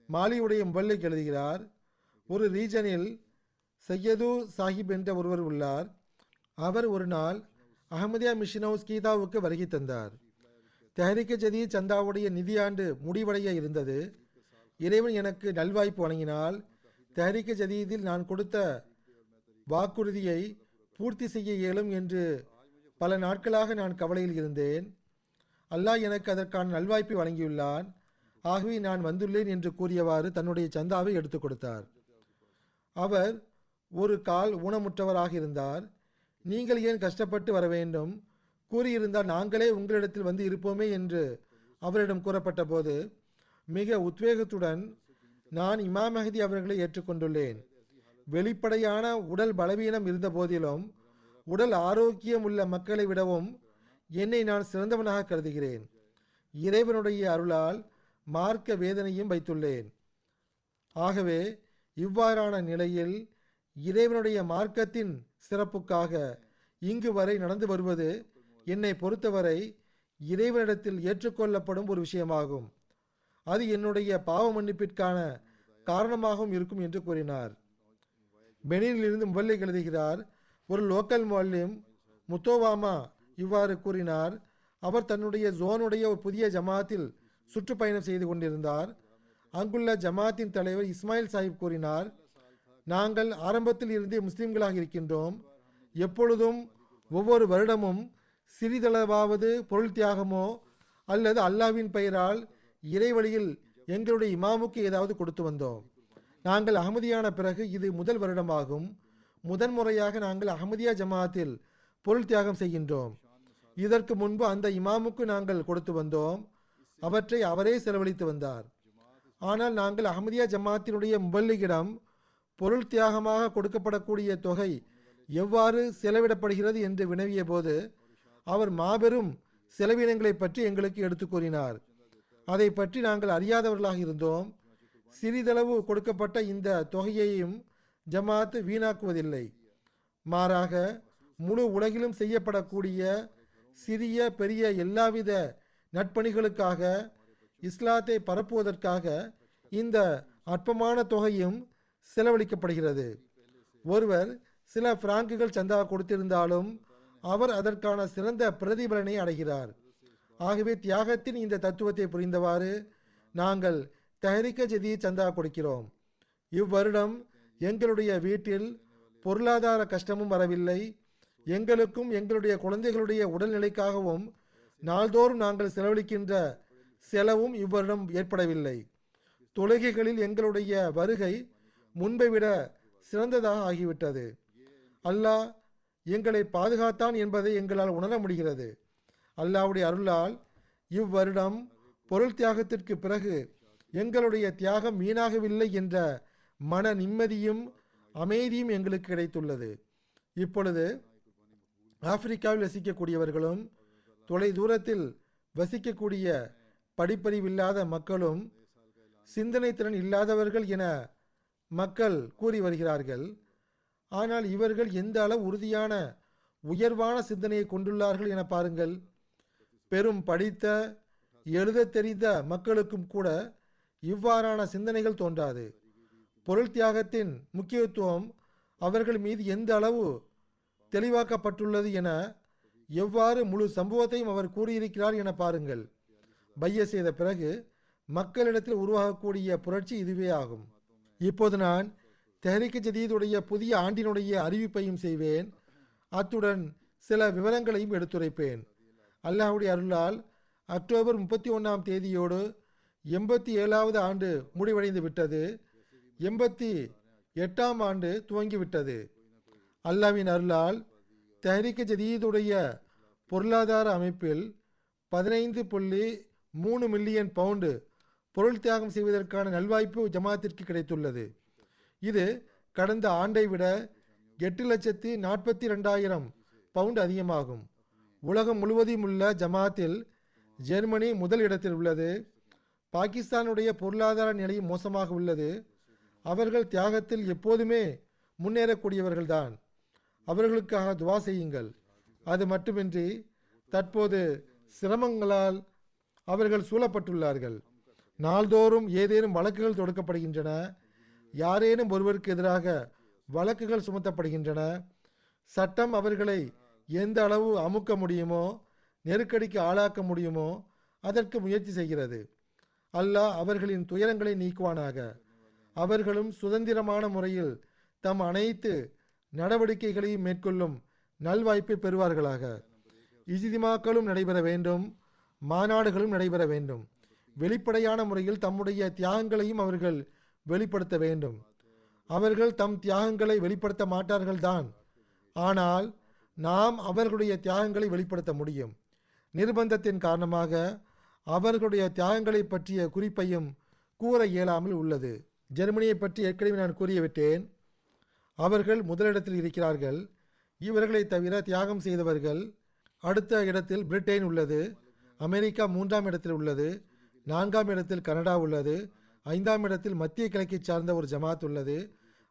மாலியுடைய முபல்லிக் எழுதுகிறார், ஒரு ரீஜனில் சையது சாஹிப் என்ற ஒருவர் உள்ளார். அவர் ஒரு நாள் அஹமதியா மிஷன் ஹவுஸ் கீதாவுக்கு வருகை தந்தார். தெஹரிக்க ஜதீத் சந்தாவுடைய நிதியாண்டு முடிவடைய இருந்தது. இறைவன் எனக்கு நல்வாய்ப்பு வழங்கினால் தெஹரிக்க ஜதீதில் நான் கொடுத்த வாக்குறுதியை பூர்த்தி செய்ய இயலும் என்று பல நாட்களாக நான் கவலையில் இருந்தேன். அல்லாஹ் எனக்கு அதற்கான நல்வாய்ப்பை வழங்கியுள்ளான். ஆகவே நான் வந்துள்ளேன் என்று கூறியவாறு தன்னுடைய சந்தாவை எடுத்துக் கொடுத்தார். அவர் ஒரு கால் ஊனமுற்றவராக இருந்தார். நீங்கள் ஏன் கஷ்டப்பட்டு வர வேண்டும், கூறியிருந்தால் நாங்களே உங்களிடத்தில் வந்து இருப்போமே என்று அவரிடம் கூறப்பட்ட போது மிக உத்வேகத்துடன் நான் இமாம் மஹதி அவர்களை ஏற்றுக்கொண்டுள்ளேன். வெளிப்படையான உடல் பலவீனம் இருந்த போதிலும் உடல் ஆரோக்கியம் உள்ள மக்களை விடவும் என்னை நான் சிறந்தவனாக கருதுகிறேன். இறைவனுடைய அருளால் மார்க்க வேதனையும் வைத்துள்ளேன். ஆகவே இவ்வாறான நிலையில் இறைவனுடைய மார்க்கத்தின் சிறப்புக்காக இங்கு வரை நடந்து வருவது என்னை பொறுத்தவரை இறைவனிடத்தில் ஏற்றுக்கொள்ளப்படும் ஒரு விஷயமாகும். அது என்னுடைய பாவ மன்னிப்பிற்கான காரணமாகவும் இருக்கும் என்று கூறினார். பெனினிலிருந்து முபல்லிக் எழுதுகிறார், ஒரு லோக்கல் முஅல்லிம் முத்தோவாமா இவ்வாறு கூறினார். அவர் தன்னுடைய ஜோனுடைய ஒரு புதிய ஜமாத்தில் சுற்றுப்பயணம் செய்து கொண்டிருந்தார். அங்குள்ள ஜமாத்தின் தலைவர் இஸ்மாயில் சாஹிப் கூறினார், நாங்கள் ஆரம்பத்தில் இருந்தே முஸ்லிம்களாக இருக்கின்றோம். எப்பொழுதும் ஒவ்வொரு வருடமும் சிறிதளவாவது பொருள் தியாகமோ அல்லது அல்லாவின் பெயரால் இறைவழியில் எங்களுடைய இமாமுக்கு ஏதாவது கொடுத்து வந்தோம். நாங்கள் அகமதியான பிறகு இது முதல் வருடமாகும். முதன்முறையாக நாங்கள் அகமதியா ஜமாத்தில் பொருள் தியாகம் செய்கின்றோம். இதற்கு முன்பு அந்த இமாமுக்கு நாங்கள் கொடுத்து வந்தோம். அவற்றை அவரே செலவழித்து வந்தார். ஆனால் நாங்கள் அகமதியா ஜமாத்தினுடைய முபல்லிகிடம் பொருள் தியாகமாக கொடுக்கப்படக்கூடிய தொகை எவ்வாறு செலவிடப்படுகிறது என்று வினவிய போது அவர் மாபெரும் செலவினங்களை பற்றி எங்களுக்கு எடுத்து கூறினார். அதை பற்றி நாங்கள் அறியாதவர்களாக இருந்தோம். சிறிதளவு கொடுக்கப்பட்ட இந்த தொகையையும் ஜமாத் வீணாக்குவதில்லை. மாறாக முழு உலகிலும் செய்யப்படக்கூடிய சிறிய பெரிய எல்லாவித நட்பணிகளுக்காக இஸ்லாத்தை பரப்புவதற்காக இந்த அற்பமான தொகையும் செலவழிக்கப்படுகிறது. ஒருவர் சில பிராங்குகள் சந்தா கொடுத்திருந்தாலும் அவர் அதற்கான சிறந்த பிரதிபலனை அடைகிறார். ஆகவே தியாகத்தின் இந்த தத்துவத்தை புரிந்தவாறு நாங்கள் தஹரிக்க ஜதீத் சந்தா கொடுக்கிறோம். இவ்வருடம் எங்களுடைய வீட்டில் பொருளாதார கஷ்டமும் வரவில்லை. எங்களுக்கும் எங்களுடைய குழந்தைகளுடைய உடல்நிலைக்காகவும் நாள்தோறும் நாங்கள் செலவழிக்கின்ற செலவும் இவ்வருடம் ஏற்படவில்லை. தொழுகைகளில் எங்களுடைய வருகை முன்பை விட சிறந்ததாக ஆகிவிட்டது. அல்லாஹ் எங்களை பாதுகாத்தான் என்பதை எங்களால் உணர முடிகிறது. அல்லாஹ்வுடைய அருளால் இவ்வருடம் பொருள் தியாகத்திற்கு பிறகு எங்களுடைய தியாகம் வீணாகவில்லை என்ற மன நிம்மதியும் அமைதியும் எங்களுக்கு கிடைத்துள்ளது. இப்பொழுது ஆப்பிரிக்காவில் வசிக்கக்கூடியவர்களும் தொலை தூரத்தில் வசிக்கக்கூடிய படிப்பறிவில்லாத மக்களும் சிந்தனை திறன் இல்லாதவர்கள் என மக்கள் கூறி வருகிறார்கள். ஆனால் இவர்கள் எந்த அளவு உறுதியான உயர்வான சிந்தனையை கொண்டுள்ளார்கள் என பாருங்கள். பெரும் படித்த எழுத தெரிந்த மக்களுக்கும் கூட இவ்வாறான சிந்தனைகள் தோன்றாது. பொருள் தியாகத்தின் முக்கியத்துவம் அவர்கள் மீது எந்த அளவு தெளிவாக்கப்பட்டுள்ளது என எவ்வாறு முழு சம்பவத்தையும் அவர் கூறியிருக்கிறார் என பாருங்கள். பைய செய்த பிறகு மக்களிடத்தில் உருவாகக்கூடிய புரட்சி இதுவே ஆகும். இப்போது நான் தெஹரிக் ஜதீதுடைய புதிய ஆண்டினுடைய அறிவிப்பையும் செய்வேன். அத்துடன் சில விவரங்களையும் எடுத்துரைப்பேன். அல்லாஹ்வுடைய அருளால் அக்டோபர் 31ஆம் தேதியோடு 87வது ஆண்டு முடிவடைந்து விட்டது. 88ஆம் ஆண்டு துவங்கிவிட்டது. அல்லாஹ்வின் அருளால் தெஹரிக் ஜதீதுடைய பொருளாதார அமைப்பில் 15 3 மில்லியன் பவுண்டு பொருள் தியாகம் செய்வதற்கான நல்வாய்ப்பு ஜமாத்திற்கு கிடைத்துள்ளது. இது கடந்த ஆண்டை விட 8,42,000 பவுண்டு அதிகமாகும். உலகம் முழுவதும் உள்ள ஜமாத்தில் ஜெர்மனி முதல் இடத்தில் உள்ளது. பாகிஸ்தானுடைய பொருளாதார நிலை மோசமாக உள்ளது. அவர்கள் தியாகத்தில் எப்போதுமே முன்னேறக்கூடியவர்கள்தான். அவர்களுக்காக துவா செய்யுங்கள். அது மட்டுமின்றி தற்போது சிரமங்களால் அவர்கள் சூழப்பட்டுள்ளார்கள். நாள்தோறும் ஏதேனும் வழக்குகள் தொடுக்கப்படுகின்றன. யாரேனும் ஒருவருக்கு எதிராக வழக்குகள் சுமத்தப்படுகின்றன. சட்டம் அவர்களை எந்த அளவு அமுக்க முடியுமோ, நெருக்கடிக்கு ஆளாக்க முடியுமோ அதற்கு முயற்சி செய்கிறது. அல்லாஹ் அவர்களின் துயரங்களை நீக்குவானாக. அவர்களும் சுதந்திரமான முறையில் தம் அனைத்து நடவடிக்கைகளையும் மேற்கொள்ளும் நல்வாய்ப்பை பெறுவார்களாக. இஜ்திமாக்களும் நடைபெற வேண்டும், மாநாடுகளும் நடைபெற வேண்டும். வெளிப்படையான முறையில் தம்முடைய தியாகங்களையும் அவர்கள் வெளிப்படுத்த வேண்டும். அவர்கள் தம் தியாகங்களை வெளிப்படுத்த மாட்டார்கள்தான், ஆனால் நாம் அவர்களுடைய தியாகங்களை வெளிப்படுத்த முடியும். நிர்பந்தத்தின் காரணமாக அவர்களுடைய தியாகங்களை பற்றிய குறிப்பையும் கூற இயலாமல் உள்ளது. ஜெர்மனியை பற்றி ஏற்கனவே நான் கூறிவிட்டேன். அவர்கள் முதலிடத்தில் இருக்கிறார்கள். இவர்களை தவிர தியாகம் செய்தவர்கள் அடுத்த இடத்தில் பிரிட்டன் உள்ளது. அமெரிக்கா 3ஆம் இடத்தில் உள்ளது. 4ஆம் இடத்தில் கனடா உள்ளது. 5ஆம் இடத்தில் மத்திய கிழக்கை சார்ந்த ஒரு ஜமாத் உள்ளது.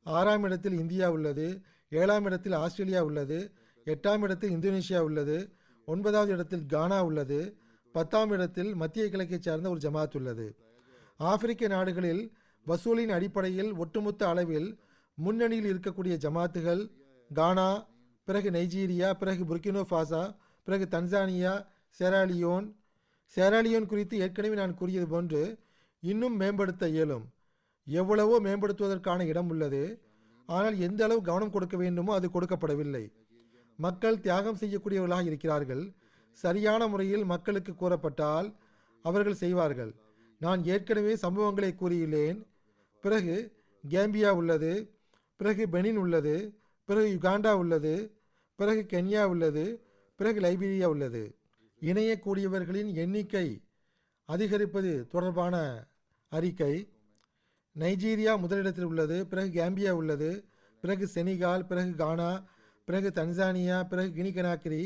6ஆம் இடத்தில் இந்தியா உள்ளது. 7ஆம் இடத்தில் ஆஸ்திரேலியா உள்ளது. 8ஆம் இடத்தில் இந்தோனேஷியா உள்ளது. 9வது இடத்தில் கானா உள்ளது. 10ஆம் இடத்தில் மத்திய கிழக்கை சார்ந்த ஒரு ஜமாத் உள்ளது. ஆப்பிரிக்க நாடுகளில் வசூலின் அடிப்படையில் ஒட்டுமொத்த அளவில் முன்னணியில் இருக்கக்கூடிய ஜமாத்துகள் கானா, பிறகு நைஜீரியா, பிறகு புர்கினோ ஃபாசா, பிறகு தன்சானியா, செராலியோன். செராலியோன் குறித்து ஏற்கனவே நான் கூறியது போன்று இன்னும் மேம்படுத்த இயலும். எவ்வளவோ மேம்படுத்துவதற்கான இடம் உள்ளது. ஆனால் எந்த அளவு கவனம் கொடுக்க வேண்டுமோ அது கொடுக்கப்படவில்லை. மக்கள் தியாகம் செய்யக்கூடியவர்களாக இருக்கிறார்கள். சரியான முறையில் மக்களுக்கு கூறப்பட்டால் அவர்கள் செய்வார்கள். நான் ஏற்கனவே சம்பவங்களை கூறியுள்ளேன். பிறகு கேம்பியா உள்ளது, பிறகு பெனின் உள்ளது, பிறகு யுகாண்டா உள்ளது, பிறகு கென்யா உள்ளது, பிறகு லைபீரியா உள்ளது. இணையக்கூடியவர்களின் எண்ணிக்கை அதிகரிப்பது தொடர்பான அறிக்கை. நைஜீரியா முதலிடத்தில் உள்ளது, பிறகு கேம்பியா உள்ளது, பிறகு செனிகால், பிறகு கானா, பிறகு தன்சானியா, பிறகு Guinea Conakry,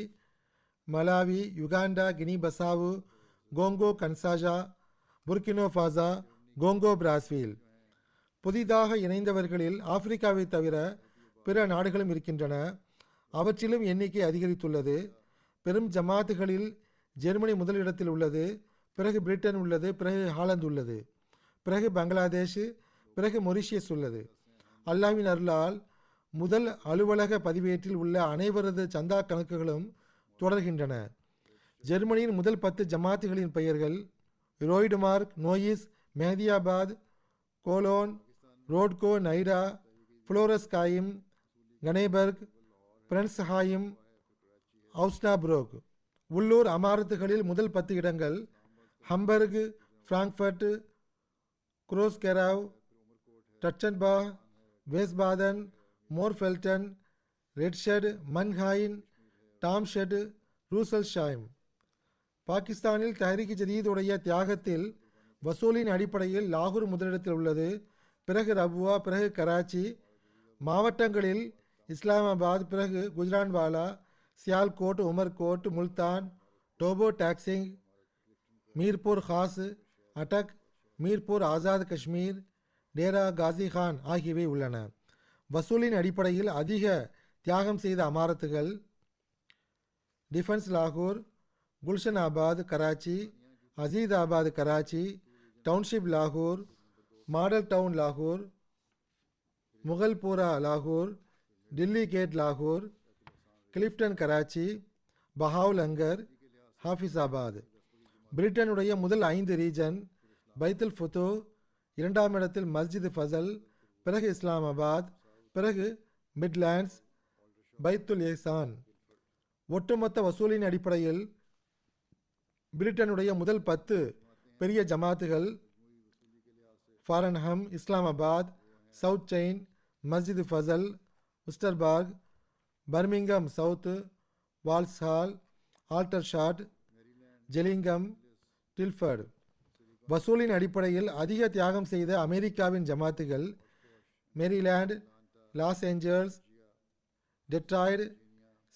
Malawi, Uganda, Guinea Bissau, Congo Kinshasa, Burkina Faso, Congo Brazzaville. புதிதாக இணைந்தவர்களில் ஆப்பிரிக்காவை தவிர பிற நாடுகளும் இருக்கின்றன. அவற்றிலும் எண்ணிக்கை அதிகரித்துள்ளது. பெரும் ஜமாத்துகளில் ஜெர்மனி முதலிடத்தில் உள்ளது, பிறகு பிரிட்டன் உள்ளது, பிறகு ஹாலந்து உள்ளது, பிறகு பங்களாதேஷ், பிறகு மொரிஷியஸ் உள்ளது. அல்லாஹ்வின் அருளால் முதல் அலுவலக பதிவேட்டில் உள்ள அனைவரது சந்தா கணக்குகளும் தொடர்கின்றன. ஜெர்மனியின் முதல் 10 ஜமாத்துகளின் பெயர்கள் ரோய்டுமார்க், நோயிஸ், மெஹதியாபாத், கோலோன், ரோட்கோ, நைடா, புளோரஸ்காயிம், கனேபர்க், பிரென்ஸ்ஹாயிம், அவுஸ்னாப்ரோக். உள்ளூர் அமாரத்துகளில் முதல் 10 இடங்கள் ஹம்பர்க், ஃப்ராங்க்ஃபர்ட், குரோஸ்கெராவ், டச்சன்பா, வேஸ்பாதன், மோர்ஃபெல்டன், ரெட்ஷெட், மன்ஹாயின், டாம்ஷெட், ரூசல்ஷாய்ம். பாகிஸ்தானில் தஹ்ரீக் ஜதீதுடைய தியாகத்தில் வசூலின் அடிப்படையில் லாகூர் முதலிடத்தில் உள்ளது, பிறகு ரபுவா, பிறகு கராச்சி. மாவட்டங்களில் இஸ்லாமாபாத், பிறகு குஜ்ரான்வாலா, சியால்கோட், உமர்கோட், முல்தான், டோபோ டாக்சிங், மீர்பூர் காஸ், அட்டக், மீர்பூர் ஆசாத் காஷ்மீர், டேரா காசி கான் ஆகியவை உள்ளன. வசூலின் அடிப்படையில் அதிக தியாகம் செய்த அமாரத்துகள் டிஃபென்ஸ் லாகூர், குல்ஷன் ஆபாத் கராச்சி, அசீதாபாத் கராச்சி, டவுன்ஷிப் லாகூர், மாடல் டவுன் லாகூர், முகல்பூரா லாகூர், டில்லி கேட் லாகூர், கிளிஃப்டன் கராச்சி, பஹாவுல் அங்கர், ஹாஃபிஸாபாத். பிரிட்டனுடைய முதல் 5 ரீஜன் பைத்துல் ஃபுத்து, 2ஆம் இடத்தில் மஸ்ஜித் ஃபசல், பிறகு இஸ்லாமாபாத், பிறகு மிட்லாண்ட்ஸ், பைத்துல் ஏசான். ஒட்டுமொத்த வசூலின் அடிப்படையில் பிரிட்டனுடைய முதல் 10 பெரிய ஜமாத்துகள் Farnham, Islamabad, South Cheam, Masjid Fazl, Worcester Park, Birmingham South, Walsall, Aldershot, Gillingham, Tilford. வசூலின் அடிப்படையில் அதிக தியாகம் செய்த அமெரிக்காவின் ஜமாத்துகள் Maryland, Los Angeles, Detroit,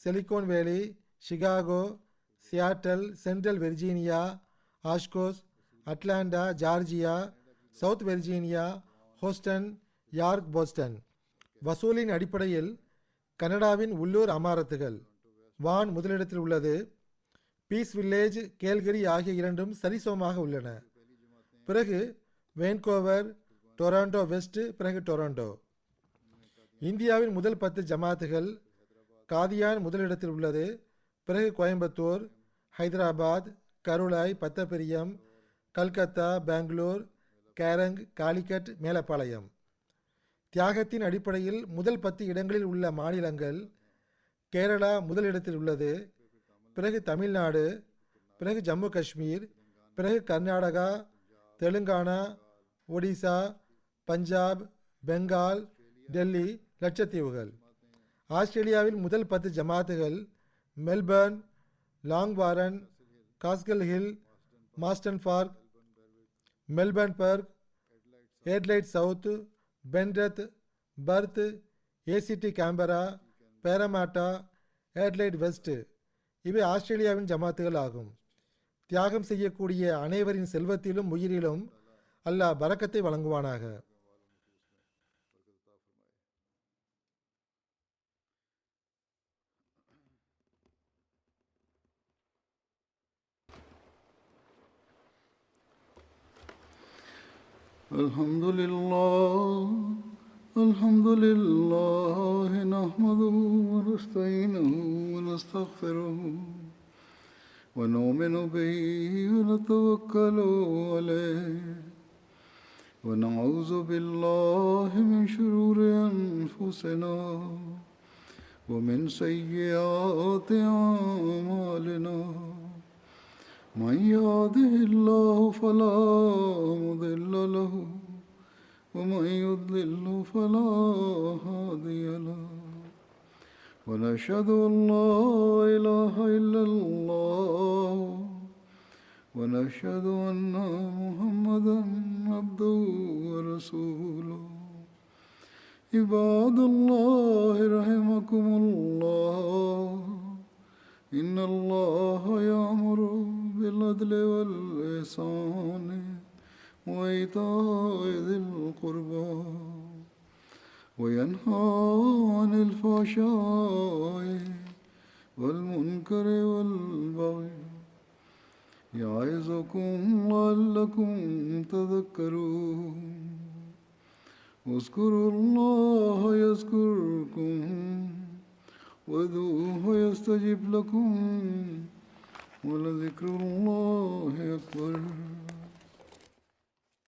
Silicon Valley, Chicago, Seattle, Central Virginia, Oshkosh, Atlanta, Georgia, South Virginia, Houston, York, Boston. வசூலின் அடிப்படையில் கனடாவின் உள்ளூர் அமாரத்துகள் வான் முதலிடத்தில் உள்ளது. பீஸ் வில்லேஜ், கேல்கரி ஆகிய இரண்டும் சரிசமமாக உள்ளன. பிறகு வேன்கோவர், டொராண்டோ வெஸ்ட், பிறகு டொராண்டோ. இந்தியாவின் முதல் 10 ஜமாத்துகள் காதியான் முதலிடத்தில் உள்ளது. பிறகு கோயம்புத்தூர், ஹைதராபாத், கருளாய், பத்தபெரியம், கல்கத்தா, பெங்களூர், கேரங், காலிக்கட், மேலப்பாளையம். தியாகத்தின் அடிப்படையில் முதல் 10 இடங்களில் உள்ள மாநிலங்கள் கேரளா முதலிடத்தில் உள்ளது. பிறகு தமிழ்நாடு, பிறகு ஜம்மு காஷ்மீர், பிறகு கர்நாடகா, தெலுங்கானா, ஒடிசா, பஞ்சாப், பெங்கால், டெல்லி, லட்சத்தீவுகள். ஆஸ்திரேலியாவின் முதல் 10 ஜமாத்துகள் Melbourne, Langwarrin, Castle Hill, Marsden Park, Melbourne பர்க், Adelaide South, Penrith, Perth, ACT Canberra, Parramatta, Adelaide West. இவை ஆஸ்திரேலியாவின் ஜமாத்துகள் ஆகும். தியாகம் செய்யக்கூடிய அனைவரின் செல்வத்திலும் உயிரிலும் அல்லாஹ் பரக்கத்தை வழங்குவானாக. الحمد لله نحمده ونستعينه ونستغفره ونؤمن به ونتوكل عليه ونعوذ بالله من شرور أنفسنا ومن سيئات أعمالنا. من يهده الله فلا مضل له ومن يضلل فلا هادي له. ونشهد أن لا إله إلا الله ونشهد أن محمدا عبده ورسوله. عباد الله رحمكم الله إن الله يأمر بالعدل والإحسان وإيتاء ذي القربى وينهى عن الفحشاء والمنكر والبغي يعظكم لعلكم تذكرون. اذكروا الله يذكركم وادعوه يستجب لكم ولذكر الله أكبر.